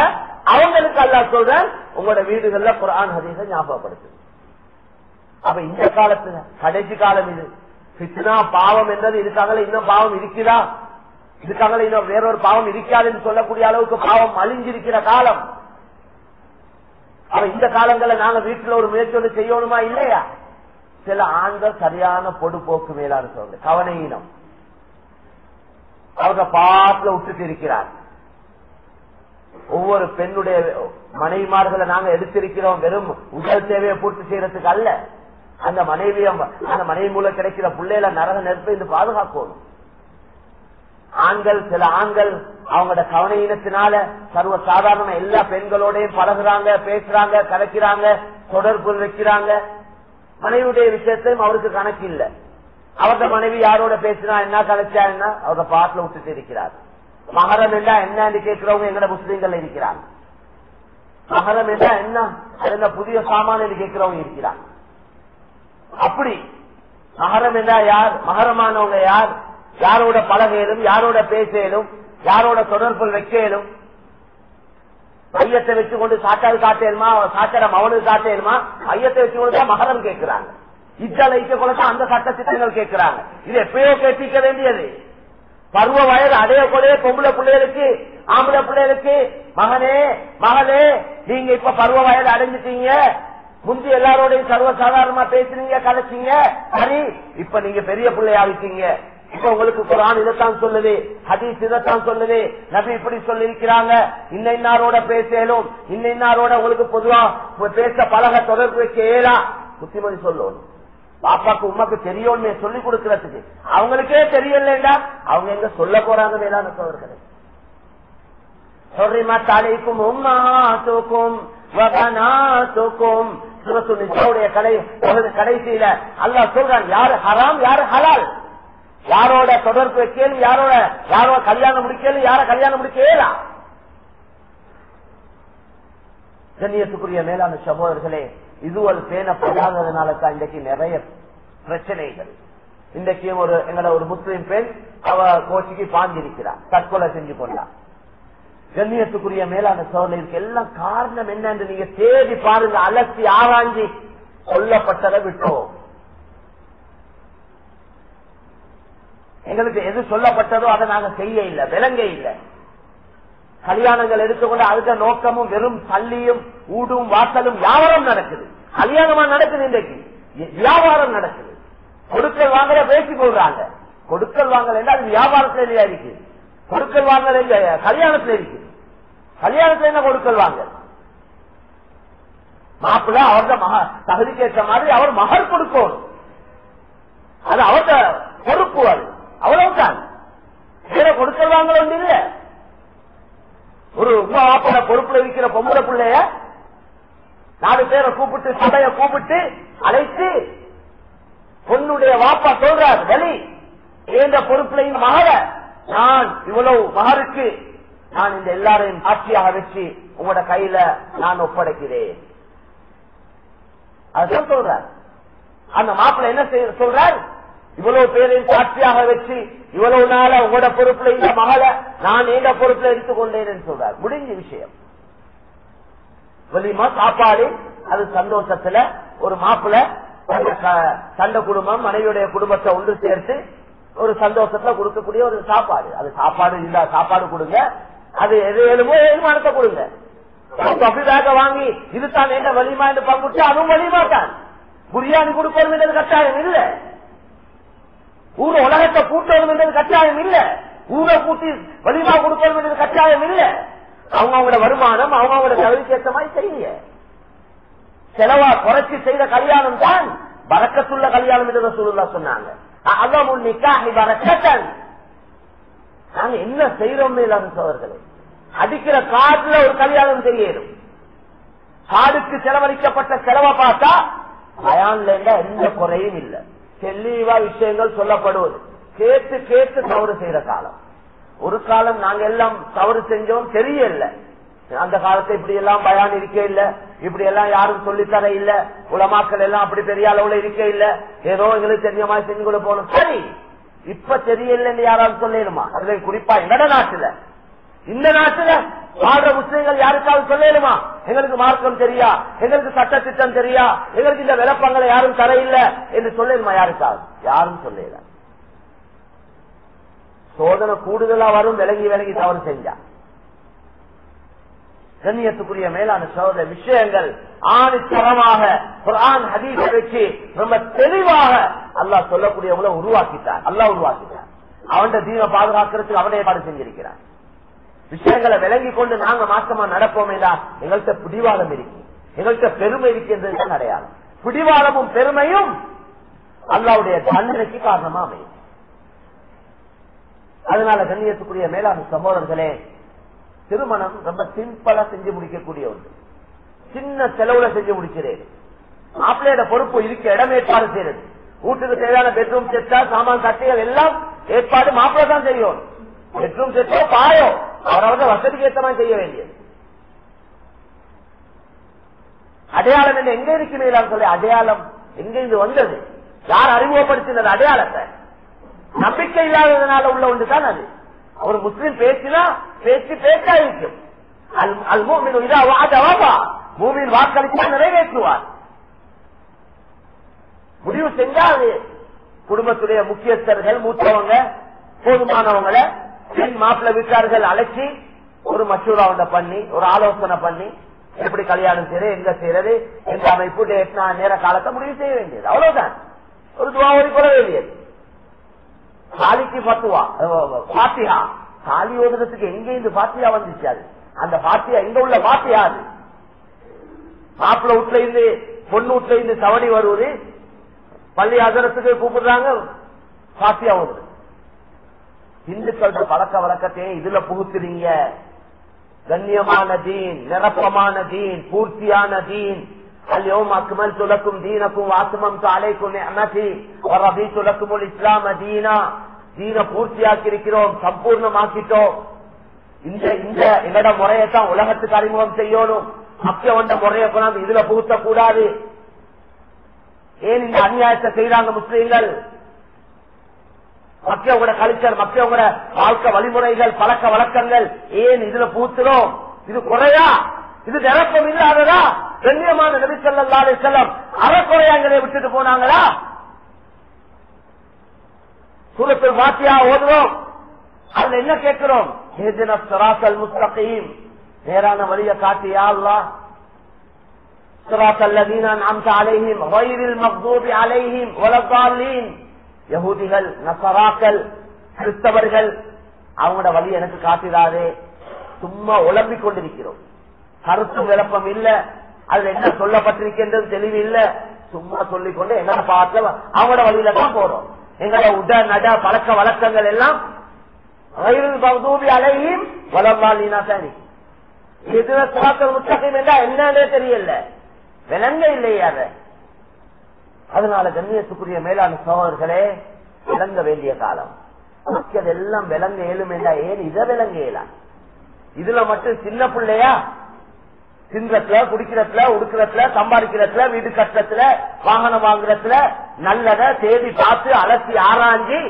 அவங்களுக்கு அல்லாஹ் சொல்றேன், உங்களோட வீடுகள்ல குர்ஆன் ஹதீஸை ஞாபகப்படுத்து. அப்ப இந்த காலத்துல கடைசி காலம் இது. ஃபித்னா பாவம் என்றது இருக்காங்களே, இன்னும் பாவம் இருக்குதா? இருக்காங்களே, இன்னும் வேறொரு பாவம் இருக்காதுன்னு சொல்லக்கூடிய அளவுக்கு பாவம் அழிஞ்சிருக்கிற காலம். அப்ப இந்த காலங்களில் நாங்க வீட்டுல ஒரு முயற்சியோடு செய்யணுமா இல்லையா? சில ஆண்கள் சரியான பொடுபோக்கு மேலான சொல்ற கவனையினம் அவங்க பாட்டுல விட்டுட்டு இருக்கிறார். ஒவ்வொரு பெண்ணுடைய மனைவிமார்களை நாங்க எடுத்திருக்கிறோம் வெறும் உடல் தேவையை பூர்த்தி செய்யறதுக்கு அல்ல. அந்த மனைவி மூலம் கிடைக்கிற பிள்ளைல நரக நெருப்பை இருந்து பாதுகாக்கணும். ஆண்கள், சில ஆண்கள் அவங்களோட கவனையினத்தினால சர்வ சாதாரண எல்லா பெண்களோடையும் பழகுறாங்க, பேசுறாங்க, கலைக்கிறாங்க, தொடர்பு வைக்கிறாங்க. மனைவியுடைய விஷயத்தையும் அவருக்கு கணக்கு இல்ல. அவருடைய மனைவி யாரோட பேசினா என்ன, கலைச்சா என்ன, அவரோட பாட்டுல விட்டுட்டு இருக்கிறார். மகரம் என்றா என்னன்னு கேட்கிறவங்க எங்கட முஸ்லீம்கள் இருக்கிறாங்க. மகரம் என்றா என்ன, அது புதிய சாமான கேட்கிறவங்க இருக்கிறாங்க. அப்படி மகரம் என்றா யார், மகரமானவங்க யார், யாரோட பழகையிலும், யாரோட பேசலும், யாரோட தொடர்பு வைக்கலும். மையத்தை வச்சு கொண்டு சாட்டாது காட்டேருமா, சாட்டடம் அவனுக்கு காட்டேருமா, மையத்தை வச்சு கொண்டு மகரம் கேட்கிறாங்க. இத்தால வைக்க கொள்ள அந்த சட்ட திட்டங்கள் கேட்கிறாங்க. இது எப்பயோ கேட்டிக்க வேண்டியது. பருவ வயது அடைய கொலைய பொம்பளை பிள்ளைகளுக்கு, ஆம்பளை பிள்ளைகளுக்கு, மகனே மகளே நீங்க இப்ப பருவ வயது அடைஞ்சிட்டீங்க, முந்தி எல்லாரோடையும் சர்வசாதாரணமா பேசுறீங்க, கலைச்சீங்க, சரி இப்ப நீங்க பெரிய பிள்ளையாவிட்டீங்க, இப்ப உங்களுக்கு குர்ஆன் இதைத்தான் சொல்லுது, ஹதீஸ் இதைத்தான் சொல்லுது, நபி இப்படி சொல்லி இருக்கிறாங்க, இன்னாரோட பேசலும், இன்னாரோட உங்களுக்கு பொதுவா பேச பழக தொடர்பு வைக்க ஏலா புத்திமதி சொல்லணும். பாப்பாக்கு உமாக்கு தெரியும்னு சொல்லி கொடுக்கறதுக்கு அவங்களுக்கே தெரியலடா, அவங்க எங்க சொல்ல போறாங்க மேலான சோதர்களே. ஹுர்ரிமத் அலைக்கும் உம்மஹாத்துக்கும் வ பனாத்துக்கும் சூரத்துன் நிசாவுடைய கடைசியில அல்லாஹ் சொல்றான், யாரு ஹராம் யாரு ஹலால், யாரோட தொடர்பு வைக்கலும், யாரோ கல்யாணம் முடிக்கலும், யார கல்யாணம் முடிக்கலா. கண்ணியத்துக்குரிய மேலான சகோதரர்களே, இதுவரை பேணப்படாததுனால தான் இன்றைக்கு நிறைய பிரச்சனைகள். இன்றைக்கு எங்களை ஒரு முஸ்லிம் பெண் அவ கோச்சிக்கு பாஞ்சிருக்கிறார், தற்கொலை செஞ்சு கொண்டார். கண்ணியத்துக்குரிய மேலான சோழர்களுக்கு எல்லாம் காரணம் என்னன்னு நீங்க தேடி பாருங்க, அலசி ஆராய்ச்சி சொல்லப்பட்டதை விட்டோம். எங்களுக்கு எது சொல்லப்பட்டதோ அதை நாங்க செய்ய இல்லை, விளங்க இல்லை. கல்யாணங்கள் எடுத்துக்கொண்டு அதுக்கு நோக்கமும் வெறும் தள்ளியும் ஊடும் வாசலும் வியாபாரம் நடக்குது. கல்யாணமா நடக்குது, இன்றைக்கு வியாபாரம் நடக்குது. கொடுக்கல் வாங்கல பேசி போடுறாங்க. கொடுக்கல் வாங்கல அது வியாபாரத்துல இல்லையா இருக்கு, கொடுக்கல் வாங்கல கல்யாணத்துல இருக்கு. கல்யாணத்துல என்ன கொடுக்கல் வாங்க, மாப்பிள்ள அவர்த தகுதிக்கு ஏற்ற மாதிரி அவர் மகர் கொடுக்கணும், அது அவர்த பொறுப்பு, அது அவ்வளவுதான். வேற கொடுக்கல் வாங்கல ஒன்று இல்ல. ஒரு உமா வாப்பட பொறுப்புல இருக்கிற பொம்பளை பிள்ளைய 4 பேரை கூப்பிட்டு சபைய கூப்பிட்டு அழைத்து பொண்ணுடைய வாப்பா சொல்றார், வெளி ஏந்த பொறுப்புலையும் மகர நான் இவ்வளவு மகருக்கு நான் இந்த எல்லாரையும் சாட்சியாக வச்சு உங்களோட கையில நான் ஒப்படைக்கிறேன். அதுதான் சொல்றார். அந்த மாப்பிள்ள என்ன சொல்றார், இவ்வளவு பேரையும் சாட்சியாக வச்சு இவ்வளவு நாள உங்களோட பொறுப்புல இந்த மகளை நான் எந்த பொறுப்புல எடுத்துக்கொண்டேன் சொல்றார். முடிஞ்ச விஷயம். வெளிமா சாப்பாடு அது சந்தோஷத்துல ஒரு மாப்பிள்ள சண்ட குடும்பம் மனைவியுடைய குடும்பத்தை ஒன்று சேர்த்து ஒரு சந்தோஷத்துல கொடுக்கக்கூடிய ஒரு சாப்பாடு. அது சாப்பாடு இல்ல, சாப்பாடு கொடுங்க, அது எது வேணுமோ ஏழுமானத்தை கொடுங்க. அப்படிதாக வாங்கி இதுதான் என்ன வலிமா என்று பங்குட்டு அதுவும் வலிமா தான். பிரியாணி கொடுக்கணும் என்றது கட்டாயம் இல்ல, ஊர் உலகத்தை கூட்டணும் என்றது கட்டாயம் இல்ல, ஊரை கூட்டி வலிமா கொடுக்கணும் என்றது கட்டாயம் இல்ல. அவங்களோட வருமானம் அவங்களோட தகுதிக்கு ஏற்ற மாதிரி செய்யுங்க. செலவா குறைச்சி செய்த கல்யாணம் தான் பரக்கத்துள்ள கல்யாணம் என்று ரசூலுல்லாஹ் சொன்னாங்க. அல்லாஹ்வுல் நிக்காஹி பரக்கத்தன். நாங்க என்ன செய்யறோம் சோதர்களே, அடிக்கிற காட்டுல ஒரு கல்யாணம் செய்யணும். காடுக்கு செலவழிக்கப்பட்ட செலவை பார்த்தா பயான்ல எந்த குறையும் இல்லை. தெளிவா விஷயங்கள் சொல்லப்படுவது கேட்டு கேட்டு தவறு செய்யற காலம். ஒரு காலம் நாங்க எல்லாம் தவறு செஞ்சோம் தெரியல. அந்த காலத்தை இப்படி எல்லாம் பயான் இருக்க இல்ல, இப்படி எல்லாம் யாரும் சொல்லித்தர இல்ல, உலமாக்கள் எல்லாம் அப்படி பெரிய அளவுல இருக்க இல்ல, ஏதோ எங்களுக்கு தெரிஞ்ச மாதிரி செஞ்சு கொண்டு போகணும். சரி, இப்ப தெரியலன்னு யாராவது சொல்லணுமா? அதுல குறிப்பா எங்கட நாட்டுல, இந்த நாட்டுல வாழ்ற முஸ்லிம்கள் யாருக்காவது சொல்லணுமா எங்களுக்கு மார்க்கம் தெரியா, எங்களுக்கு சட்ட திட்டம் தெரியா, எங்களுக்கு இந்த விளப்பங்களை யாரும் தர இல்ல என்று சொல்லணுமா? யாருக்காவது யாரும் சொல்லல. சோதனை கூடுதலா வரும் விலகி விலகி தவறு செஞ்சா. கண்ணியத்துக்குரிய மேலான சோதனை விஷயங்கள் ஆணித்தரமாக குர்ஆன் ஹதீஸ வச்சு ரொம்ப தெளிவாக அல்லாஹ் சொல்லக்கூடியவங்களை உருவாக்கிட்டார். அல்லாஹ் உருவாக்கிட்டார். அவன் தீனை பாதுகாக்கிறதுக்கு அவனே ஏற்பாடு செஞ்சிருக்கிறான். விஷயங்களை விளங்கி கொண்டு நாங்க மாற்றமா நடப்போமேடா எங்கள்கிட்ட பிடிவாதம் இருக்கு, எங்கள்கிட்ட பெருமை இருக்கின்றது அடையாளம். பிடிவாதமும் பெருமையும் அல்லாஹ்வுடைய தண்டனைக்கு காரணமா அமையும். அதனால கண்ணியத்துக்குரிய மேலான சகோதரர்களே, திருமணம் ரொம்ப சிம்பிளா செஞ்சு முடிக்கக்கூடிய ஒன்று. சின்ன செலவுல செஞ்சு முடிக்கிறேன். மாப்பிள்ளையோட பொறுப்பு இருக்க இடம் ஏற்பாடு செய்யறது, வீட்டுக்கு தேவையான பெட்ரூம் செட்டா சாமான் கட்டிகள் எல்லாம் ஏற்பாடு மாப்பிள்ளை தான் செய்யும். பெட்ரூம் செட்டோ பாயோ அவரவங்க வசதிக்கு ஏற்ற மாதிரி செய்ய வேண்டியது. அடையாளம் என்ன எங்க இருக்கு மேலான்னு சொல்லி, அடையாளம் எங்க இருந்து வந்தது, யார் அறிமுகப்படுத்தினது அடையாளத்தை? நம்பிக்கை இல்லாததுனால உள்ள ஒன்றுதான் அது. ஒரு முஸ்லிம் பேசினா பேச்சு பேச்சா இருக்கும். மூமின் வாக்களித்தா நிறைவேற்றுவார். முடிவு செஞ்சா அது குடும்பத்துடைய முக்கியஸ்தர்கள் மூத்தவங்க போதுமானவங்களை பெண் மாப்பிள்ளை வீட்டார்கள் அழைச்சி ஒரு மசூரா பண்ணி ஒரு ஆலோசனை பண்ணி எப்படி கல்யாணம் செய்யறது, எங்க செய்யறது, எந்த அமைப்பு நேர காலத்தை முடிவு செய்ய வேண்டியது. அவ்வளவுதான். ஒரு துவா ஓடி போட வேண்டியது. காலிக்கு பத்துவா பாத்தியா காலி ஓதுறதுக்கு எங்க இந்த பாத்தியா வந்துச்சு? அது அந்த பாத்தியா எங்க உள்ள பாத்தியா? அது மாப்பிள்ள வீட்டுல இருந்து பொண்ணு வீட்டுல இருந்து தவணி வருவது, பள்ளி அதரத்துக்கு கூப்பிடுறாங்க, பாத்தியா ஓதுறது. இந்துக்கள் பழக்க வழக்கத்தையே இதுல புகுத்துறீங்க. கண்ணியமான தீன், நிரப்பமான தீன், பூர்த்தியான தீன். اليوم اكملت لكم دينكم واتممت عليكم نعمتي ورضيت لكم الاسلام دينا. தீன பூர்த்தியாக்கி இருக்கிறோம், சம்பூர்ணமாக்கிட்டோம். இந்த எங்கட முறையத்தான் உலகத்துக்கு அறிமுகம் செய்யணும். மக்கிய வந்த முறையை கொண்டாந்து இதுல புகுத்த கூடாது. ஏன் இந்த அநியாயத்தை செய்யறாங்க முஸ்லீம்கள்? மக்கியவங்களோட கல்ச்சர், மக்கியவங்களோட வாழ்க்கை வழிமுறைகள், பழக்க வழக்கங்கள் ஏன் இதுல புகுத்துறோம்? இது குறையா? இது நிரப்பம் இல்லாததா? கண்ணியமான நபி ஸல்லல்லாஹு அலைஹி வஸல்லம் அறக்குறையாங்களை விட்டுட்டு போனாங்களா? சூரத்துல் ஃபாத்திஹா ஓதுறோம், அதுல என்ன கேட்கிறோம்? இஹ்தினஸ் ஸிராத்தல் முஸ்தகீம், நேரான வழியை காட்டி யா அல்லாஹ். ஸிராத்தல் லதீன அன்அம்த அலைஹிம் கைரில் மக்தூபி அலைஹிம் வலதால்லீன். யஹூதிகள், நஸராக்கள், கிறிஸ்தவர்கள், அவங்களோட வழி எனக்கு காட்டிடாதே. சும்மா உழம்பிக் கொண்டிருக்கிறோம். கருத்து விளப்பம் இல்ல, அதுல என்ன சொல்லப்பட்டிருக்கின்றது தெளிவு இல்ல. சும்மா சொல்லிக்கொண்டு எங்களை பார்த்து அவங்களோட வழியில தான் போறோம். எங்களோட உட நட பழக்க வழக்கங்கள் எல்லாம் அலையும் வளர்வாளினா சரி. என்னன்னே தெரியல, விளங்க இல்லையே அத. அதனால கண்ணியத்துக்குரிய மேலான சகோதரர்களே, விளங்க வேண்டிய காலம். அதெல்லாம் விளங்க இயலும் என்றா ஏன் இதை விளங்க இயலாம்? இதுல மட்டும் சின்ன பிள்ளையா? தின்றத்துல, குடிக்கிறதுல, உடுக்கிறதுல, சம்பாதிக்கிறதுல, வீடு கட்டத்துல, வாகனம் வாங்குறதுல நல்லத தேடி பார்த்து அலசி ஆராய்ஞ்சி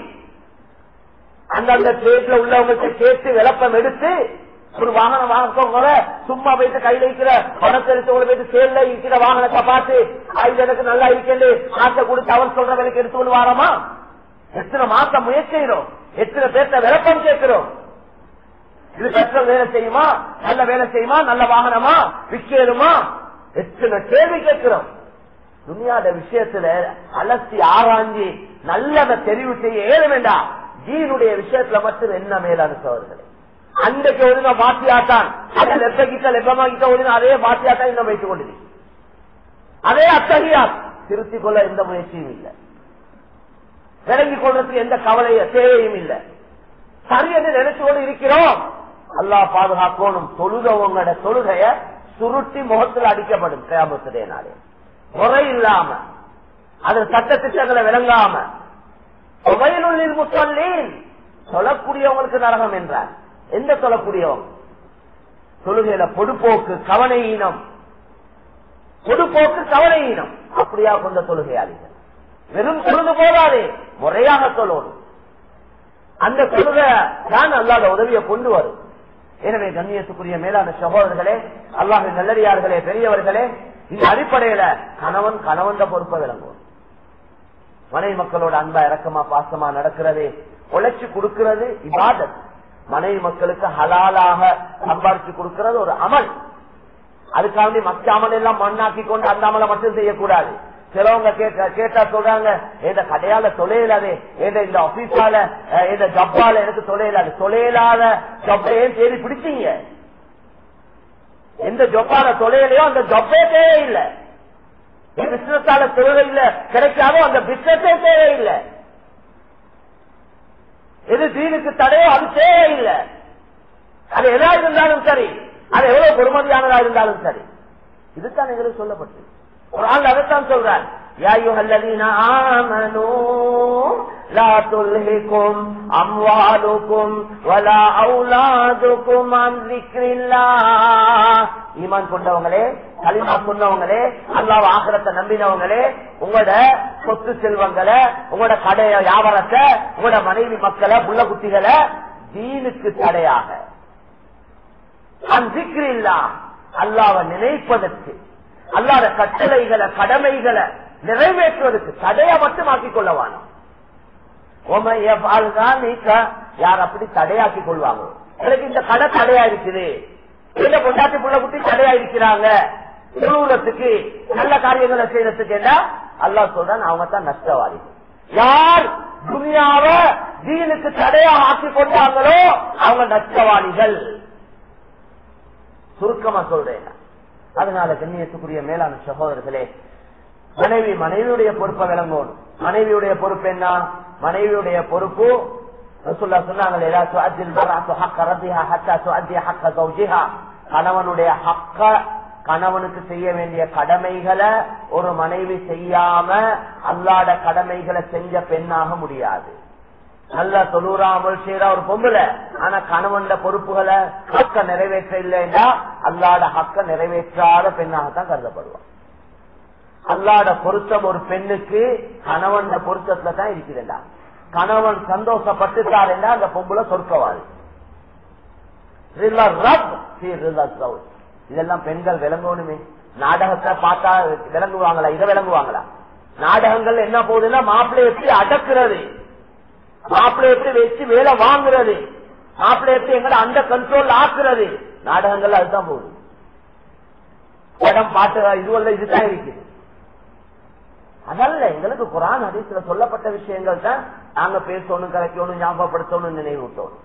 அந்தந்த ஸ்டேட்ல உள்ளவங்க கேட்டு விளப்பம் எடுத்து ஒரு வாகனம் வாங்க சும்மா போயிட்டு கையில இருக்கிற பணத்தை எடுத்து போயிட்டு சேர்ல இருக்கிற வாகனத்தை பார்த்து இது எனக்கு நல்லா இருக்கேன்னு காசை கொடுத்து அவர் சொல்ற வேலைக்கு எடுத்துக்கொண்டு வாரமா? எத்தனை மாசம் முயற்சி செய்யறோம், எத்தனை பேர்த்த விளப்பம் கேட்கிறோம். இது கஷ்ட வேலை செய்யுமா, நல்ல வேலை செய்யுமா, நல்ல வாகனமா, விற்கலுமா, எத்தனை கேள்வி கேட்கிறோம். துனியாத விஷயத்துல அலசி ஆராய்ஞ்சி நல்லதை தெரிவு செய்ய ஏழ வேண்டாம். ஜீனுடைய விஷயத்துல மட்டும் என்ன மேலான சோழர்களே, அன்றைக்கு ஒழுங்கா பாத்தியாத்தான், அது லெப்பகிட்ட லெப்பமாகிட்ட ஒழுங்கு அதே பாத்தியாத்தான் இன்னும் வைத்துக் கொண்டிருக்கு. அதே அத்தகையா திருத்திக் கொள்ள எந்த முயற்சியும் இல்லை, விளங்கிக் கொள்றதுக்கு எந்த கவலைய தேவையும் இல்லை. சரி என்று நினைச்சு கொண்டு இருக்கிறோம். அல்லாஹ் பாதுகாக்கணும். தொழுகவங்களோட தொழுகைய சுருட்டி முகத்தில் அடிக்கப்படும் கியாமத்துடைய நாளே. முறை இல்லாம, அது சட்ட திட்டங்களை விளங்காம, வயலுள்ளில் முசல்லீன், சொல்லக்கூடியவங்களுக்கு நரகம் என்றார். எந்த சொல்லக்கூடியவங்க? தொழுகையில பொடுப்போக்கு, கவனையீனம், பொடுப்போக்கு கவனையீனம் அப்படியா கொண்ட தொழுகையாளிகள். வெறும் தொழுது போதாதே, முறையாக சொல்லணும். அந்த தொழுக தான் அல்லாத உதவியை கொண்டு வரும். எனவே கண்ணியத்துக்குரிய மேலான சகோதரர்களே, அல்லாஹ்வின் நல்லடியார்களே, பெரியவர்களே, இந்த அடிப்படையில கணவன் கணவன் பொறுப்பை விளங்குவோம். மனைவி மக்களோட அன்பா இறக்கமா பாசமா நடக்கிறது, உழைச்சு கொடுக்கிறது இபாதத். மனைவி மக்களுக்கு ஹலாலாக சம்பாதிச்சு கொடுக்கிறது ஒரு அமல். அதுக்காக மற்ற அமல் எல்லாம் மண்ணாக்கி கொண்டு அந்த அமலை மட்டும் செய்யக்கூடாது. சிலவங்க கேட்டா சொல்றாங்க, எந்த கடையால தொலையிலாது, இந்த ஆபீஸால இந்த ஜப்பால எனக்கு தொலையிலாது. தொலையிலாத ஜப்பையும் தேடி பிடிச்சீங்க. எந்த ஜப்பால தொலையிலையோ அந்த ஜப்பே தேவையில்லை. பிசினஸால தொழில கிடைக்காதோ அந்த பிசினஸே தேவையில்லை. எது தீனுக்கு தடையோ அது தேவையில்லை. அது எதா இருந்தாலும் சரி, அது எவ்வளவு பொறுமதியானதா இருந்தாலும் சரி. இதுதான் எங்களுக்கு சொல்லப்பட்டு குர்ஆன்ல அதைத்தான் சொல்றான். யா அய்யுஹல்லதீன ஆமனூ லா துல்ஹிகும் அம்வாலுகும் வலா அவுலாதுகும் அன் ஸிக்ரில்லாஹ். ஈமான் கொண்டவங்களே, கலிமா சொன்னவங்களே, அல்லாஹ் ஆகிரத்தை நம்பினவங்களே, உங்களோட சொத்து செல்வங்களை, உங்களோட கடை வியாபாரத்தை, உங்களோட மனைவி மக்களை, புள்ள குட்டிகளை தீனுக்கு தடையாக அன் ஸிக்ரில்லாஹ், அல்லாஹ்வை நினைப்பதற்கு, அல்லாத கட்டளைகளை கடமைகளை நிறைவேற்றுவதற்கு தடையை மட்டும் ஆக்கிக் கொள்ளவான. யார் அப்படி தடையாக்கிக் கொள்வாங்க? எனக்கு இந்த கடை தடையா இருக்குது, இந்த பொண்டாட்டி புள்ள குட்டி தடையா இருக்கிறாங்க, திருவுலத்துக்கு நல்ல காரியங்களை செய்யறதுக்கு என்ன அல்லாஹ் சொல்றான், அவங்க தான் நஷ்டவாதி. யார் துனியாவை தீனுக்கு தடையாக ஆக்கி கொண்டாங்களோ அவங்க நஷ்டவாளிகள். சுருக்கமா சொல்றேன். அதனால கண்ணியத்துக்குரிய மேலான சகோதரர்களே, மனைவியுடைய பொறுப்பை விளங்கணும். மனைவியுடைய பொறுப்பு என்ன? மனைவியுடைய பொறுப்பு ரசூலுல்லாஹ் சொன்னாங்க, கணவனுடைய ஹக்க, கணவனுக்கு செய்ய வேண்டிய கடமைகளை ஒரு மனைவி செய்யாம அல்லாத கடமைகளை செஞ்ச பெண்ணாக முடியாது. நல்லா தொழுறாமல் செய்யற ஒரு பொம்புல, ஆனா கணவன் பொறுப்புகளை ஹக்க நிறைவேற்ற இல்லைன்னா அல்லாத ஹக்க நிறைவேற்றாத பெண்ணாகத்தான் கருதப்படுவான். அல்லாத பொருத்தம் ஒரு பெண்ணுக்கு கணவன் பொருத்தத்துல தான் இருக்கிறதா. கணவன் சந்தோஷப்பட்டுட்டார் என்றா அந்த பொம்புல சொர்க்கவாதி. இதெல்லாம் பெண்கள் விளங்கணுமே. நாடகத்தை பார்த்தா விளங்குவாங்களா? இதை விளங்குவாங்களா? நாடகங்கள் என்ன போகுதுன்னா மாப்பிள்ளை எப்படி அடக்குறது, மாப்பிள்ளை எப்படி வச்சு வேலை வாங்குறது, மாப்பிள்ளை எப்படி எங்கட அந்த கண்ட்ரோல் ஆக்குறது, நாடகங்கள் அதுதான் போகுது. படம் பாட்டு இதுதான் இருக்குது. அதல்ல எங்களுக்கு குர்ஆன் ஹதீஸ்ல சொல்லப்பட்ட விஷயங்கள் தான் நாங்க பேசணும், கரைக்கணும், ஞாபகப்படுத்தணும், நினைவூட்டணும்.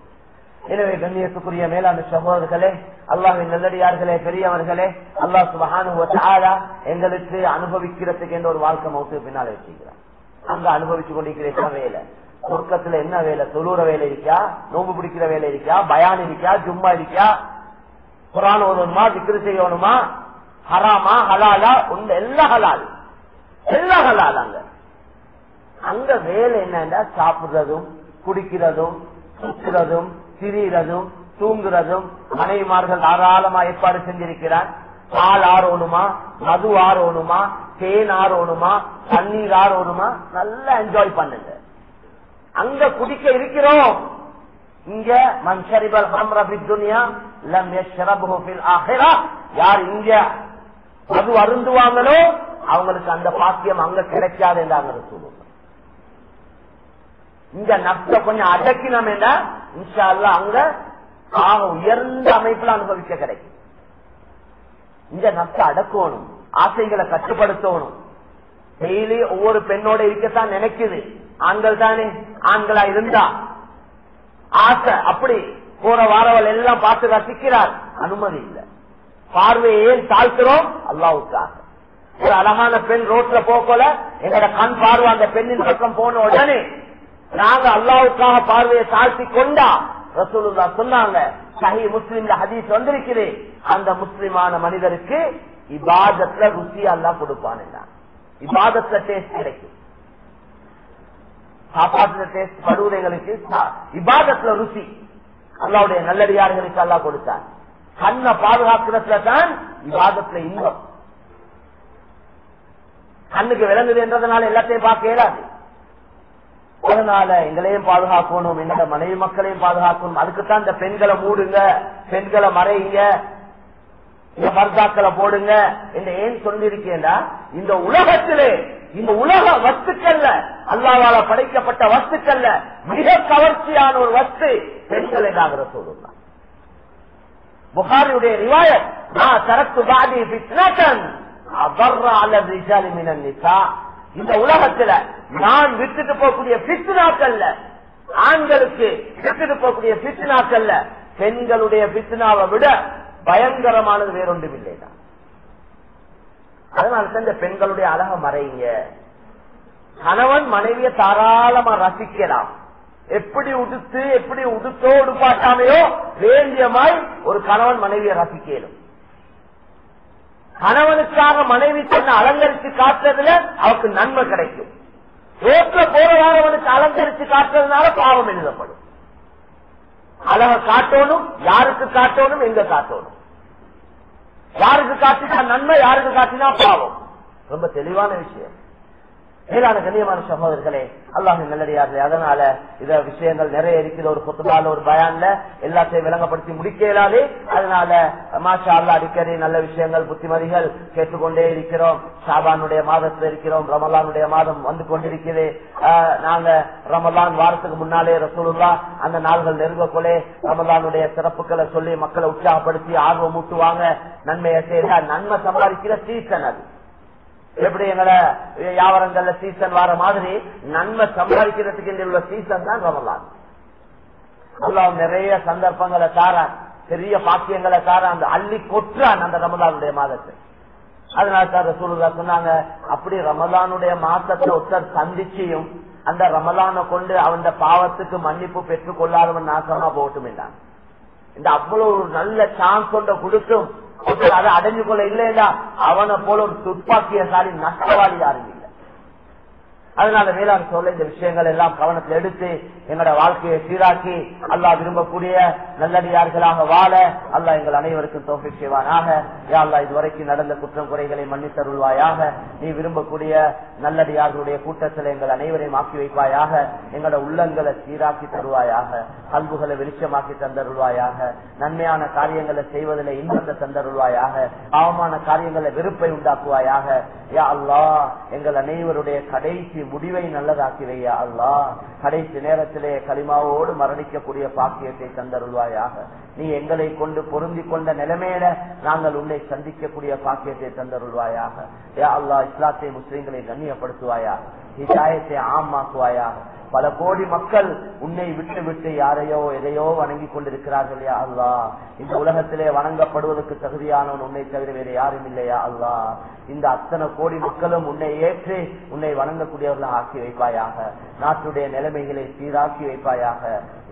எனவே கண்ணியத்துக்குரிய மேலான சகோதரர்களே, அல்லாஹ்வின் நல்லடியார்களே, பெரியவர்களே, அல்லாஹ் சுப்ஹானஹு வ தஆலா எங்களுக்கு அனுபவிக்கிறதுக்கு என்ற ஒரு வாழ்க்கை மௌத்துக்கு பின்னால வச்சிருக்கிறார். அங்க அனுபவிச்சு கொண்டிருக்கிற வேலை, சொர்க்கத்துல என்ன வேலை? தொழுற வேலை இருக்கா, நோம்பு பிடிக்கிற வேலை இருக்கா, பயான் இருக்கா, ஜும்மா இருக்கா, குர்ஆன் ஓதணுமா, திக்ர் செய்யணுமா, ஹராமா ஹலாலா, எல்லாம் ஹலால், எல்லாம் ஹலால். அங்க வேலை என்னன்னா சாப்பிடுறதும் குடிக்கிறதும் சுற்றுறதும் திரிகிறதும் தூங்குறதும். மனைவிமார்கள் தாராளமா ஏற்பாடு செஞ்சிருக்கிறார். பால் ஆரோணுமா, மது ஆரோணுமா, தேன் ஆரோணுமா, தண்ணீர் ஆரோணுமா, நல்லா என்ஜாய் பண்ணுங்க. அங்க குடிக்க இருக்கிறோம். இங்க மன் ஷரிபல் ஹம்ர ஃபித் துன்யா லம் யஷ்ரபஹு ஃபில் ஆখিরাহ. யார் இங்க மது அருந்துவாங்களோ அவங்களுக்கு அந்த பாக்கியம் அங்க கிடைக்காது என்றாங்க சொல்லுவாங்க. இந்த நப்ச கொஞ்சம் அடக்கினோம் என்றா இன்ஷா அல்லாஹ் அங்க உயர்ந்த அமைப்புல அனுபவிக்க கிடைக்கும். இந்த நப்ச அடக்கணும், ஆசைகளை கட்டுப்படுத்தணும். டெய்லி ஒவ்வொரு பெண்ணோட இருக்கத்தான் நினைக்குது. ஆண்கள் தானே, ஆண்களா இருந்தா ஆசை அப்படி போற வாரவள் எல்லாம் பார்த்து ரசிக்கிறார். அனுமதி இல்லை. பார்வையை ஏன் தாழ்த்துறோம்? அல்லாஹ்வுக்காக. ஒரு அழகான பெண் ரோட்ல போகல எங்களோட கண் பார்வை அந்த பெண்ணின் பக்கம் போன உடனே நாங்க அல்லாஹ்வுக்காக பார்வையை தாழ்த்தி கொண்டா ரசூலுல்லாஹ் சொன்னாங்க, சஹீஹ் முஸ்லிம்ல ஹதீஸ் வந்திருக்குது, அந்த முஸ்லிமான மனிதருக்கு இபாதத்துல ருசி அல்லாஹ் கொடுப்பான். இபாதத்துல டேஸ்ட் கிடைக்கும். சாப்பாட்டுல டேஸ்ட் படுவதைகளுக்கு இபாதத்துல ருசி அல்லாஹ்வுடைய நல்லடியார்களுக்கு அல்லாஹ் கொடுத்தார். கண்ணை பாதுகாக்கிறதுல தான் இபாதத்துல இன்பம். கண்ணுக்கு விளங்குது என்றதுனால எல்லாத்தையும் பார்க்க இயலாது. அதனால எங்களையும் பாதுகாக்கணும், எங்களோட மனைவி மக்களையும் பாதுகாக்கணும். அதுக்குத்தான் இந்த பெண்களை மூடுங்க, பெண்களை மறைங்க, இந்த பர்தாக்களை போடுங்க என்று ஏன் சொல்லியிருக்கேன்டா, இந்த உலகத்திலே இந்த உலக வஸ்துக்கள்ல அல்லாஹ்வால படைக்கப்பட்ட வஸ்துக்கள்ல மிக கவர்ச்சியான ஒரு வஸ்து பெண்களை நாகிற சொல்லுங்க. புகாரியுடைய ரிவாயத், நான் தரத்து பாதி ஃபித்னத்தன் அபர்ர அல ரிஜாலி மினன் நிசா. இந்த உலகத்துல நான் விட்டுட்டு போகக்கூடிய பித்னாக்கள்ல, ஆண்களுக்கு விட்டுட்டு போகக்கூடிய பித்னாக்கள்ல பெண்களுடைய பித்னாவை விட பயங்கரமானது வேறொன்றும் இல்லைதான். அதனால இந்த பெண்களுடைய அழக மறைங்க. கணவன் மனைவியை தாராளமா ரசிக்கலாம். எப்படி உடுத்து எப்படி உடுத்தோ உடுப்பாட்டாமையோ வேண்டியமாய் ஒரு கணவன் மனைவியை ரசிக்கலும். கணவனுக்காக மனைவி தன்னை அலங்கரித்து காட்டுறதுல அவருக்கு நன்மை கிடைக்கும். ரோட்ல போறவனுக்கு அலங்கரித்து காட்டுறதுனால பாவம் எழுதப்படும். அழக காட்டணும், யாருக்கு காட்டணும், எங்க காட்டணும், யாருக்கு காட்டினா நன்மை, யாருக்கு காட்டினா பாவம். ரொம்ப தெளிவான விஷயம். மேலான கண்ணியமான சகோதரர்களே, அல்லாஹ்வின் நல்லடியார்களே, அதனால இத விஷயங்கள் நிறைய இருக்குது. ஒரு குத்பால ஒரு பயான்ல எல்லாத்தையும் விளங்கப்படுத்தி முடிக்க இயலாது. அதனால மாஷா அல்லாஹ் அடிக்கடி நல்ல விஷயங்கள் புத்திமதிகள் கேட்டுக்கொண்டே இருக்கிறோம். ஷாபானுடைய மாதத்துல இருக்கிறோம். ரமலானுடைய மாதம் வந்து கொண்டிருக்கிறது. நாங்க ரமலான் வாரத்துக்கு முன்னாலே ரசூலுல்லாஹ் அந்த நாள்கள் நெருங்கக்கொள்ளே ரமலானுடைய சிறப்புகளை சொல்லி மக்களை உற்சாகப்படுத்தி ஆர்வம் ஊட்டுவாங்க. நன்மையை செய்த நன்மை சம்பாதிக்கிற சீசன் அது. எப்படி எங்களை வியாபாரங்கள்ல சீசன் வர மாதிரி நன்மை சம்பாதிக்கிறதுக்கு உள்ள சீசன் தான் ரமலான். அல்லாஹ் நிறைய சந்தர்ப்பங்களை தாரான், பெரிய பாக்கியங்களை தாரான், அந்த அள்ளி கொற்றான் அந்த ரமலானுடைய மாதத்தை. அதனால தான் ரசூலுல்லாஹ் சொன்னாங்க, அப்படி ரமலானுடைய மாசத்தை ஒருத்தர் சந்திச்சியும் அந்த ரமலானை கொண்டு அவன் பாவத்துக்கு மன்னிப்பு பெற்றுக் கொள்ளாதவன் நாசமா போட்டும் என்றான். இந்த அவ்வளவு ஒரு நல்ல சான்ஸ் கொண்ட கொடுத்தும் அதை அடைஞ்சு கொள்ள இல்லையா அவனை போல ஒரு துப்பாக்கியசாலி நஷ்டவாளி யாரும் இல்லை. அதனால மேலாண் சொல்ல இந்த விஷயங்கள் எல்லாம் கவனத்தில் எடுத்து எங்களோட வாழ்க்கையை சீராக்கி அல்லாஹ் விரும்பக்கூடிய நல்லடியார்களாக வாழ அல்லாஹ் எங்கள் அனைவருக்கும் தௌஃபீக் செய்வானாக. யா அல்லாஹ் இதுவரைக்கும் நடந்த குற்றம் குறைகளை மன்னித்தருள்வாயாக. நீ விரும்பக்கூடிய நல்லடியார்களுடைய கூட்டத்தில் எங்கள் அனைவரையும் ஆக்கி வைப்பாயாக. எங்களோட உள்ளங்களை சீராக்கி தருவாயாக, கல்புகளை வெளிச்சமாக்கி தந்தருள்வாயாக. நன்மையான காரியங்களை செய்வதில் இன்பத்தை தந்தருள்வாயாக. பாவமான காரியங்களை வெறுப்பை உண்டாக்குவாயாக. யா அல்லாஹ் எங்கள் அனைவருடைய கடைசி முடிவை நல்லதாக்கி வையா அல்லாஹ். கடைசி நேரத்திலே கலிமாவோடு மரணிக்கக்கூடிய பாக்கியத்தை தந்தருள்வாயாக. நீ எங்களை கொண்டு பொருந்தி கொண்ட நிலைமையில நாங்கள் உன்னை சந்திக்கக்கூடிய பாக்கியத்தை தந்தருள்வாயாக. யா அல்லாஹ் இஸ்லாத்தை முஸ்லிம்களை கண்ணியப்படுத்துவாயாக, ஹிதாயத்தை ஆமாக்குவாயாக. பல கோடி மக்கள் உன்னை விட்டு விட்டு யாரையோ எதையோ வணங்கி கொண்டிருக்கிறார்கள். யா அல்லாஹ் இந்த உலகத்திலே வணங்கப்படுவதற்கு தகுதியானவன் உன்னை தவிர வேறு யாரும் இல்லையா அல்லாஹ். இந்த அத்தனை கோடி மக்களும் உன்னை ஏற்று உன்னை வணங்கக்கூடியவர்களாக ஆக்கி வைப்பாயாக. நாட்டுடைய நிலைமைகளை சீராக்கி வைப்பாயாக.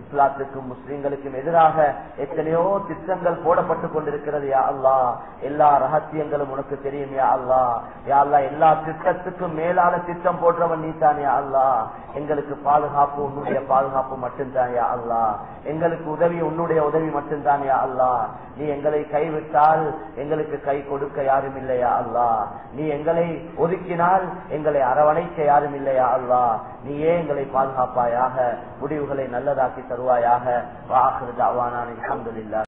இஸ்லாத்துக்கும் முஸ்லிம்களுக்கும் எதிராக எத்தனையோ திட்டங்கள் போடப்பட்டுக் கொண்டிருக்கிறது. யா அல்லாஹ் எல்லா ரகசியங்களும் உனக்கு தெரியும். யா அல்லாஹ் யா அல்லாஹ் எல்லா திட்டத்துக்கும் மேலான திட்டம் போடுறவன் நீ தான். யா அல்லாஹ் எங்களுக்கு பாதுகாப்பு உன்னுடைய பாதுகாப்பு மட்டும்தான். யா அல்லாஹ் எங்களுக்கு உதவி உன்னுடைய உதவி மட்டும்தான். யா அல்லாஹ் நீ எங்களை கைவிட்டால் எங்களுக்கு கை கொடுக்க யாரும் இல்லையா அல்லாஹ். நீ எங்களை ஒதுக்கினால் எங்களை அரவணைக்க யாரும் இல்லையா அல்லாஹ். நீயே எங்களை பாதுகாப்பாயாக, முடிவுகளை நல்லதாக்கி தருவாயாக. வாஹிரு தஅவானா அல்ஹம்துலில்லாஹ்.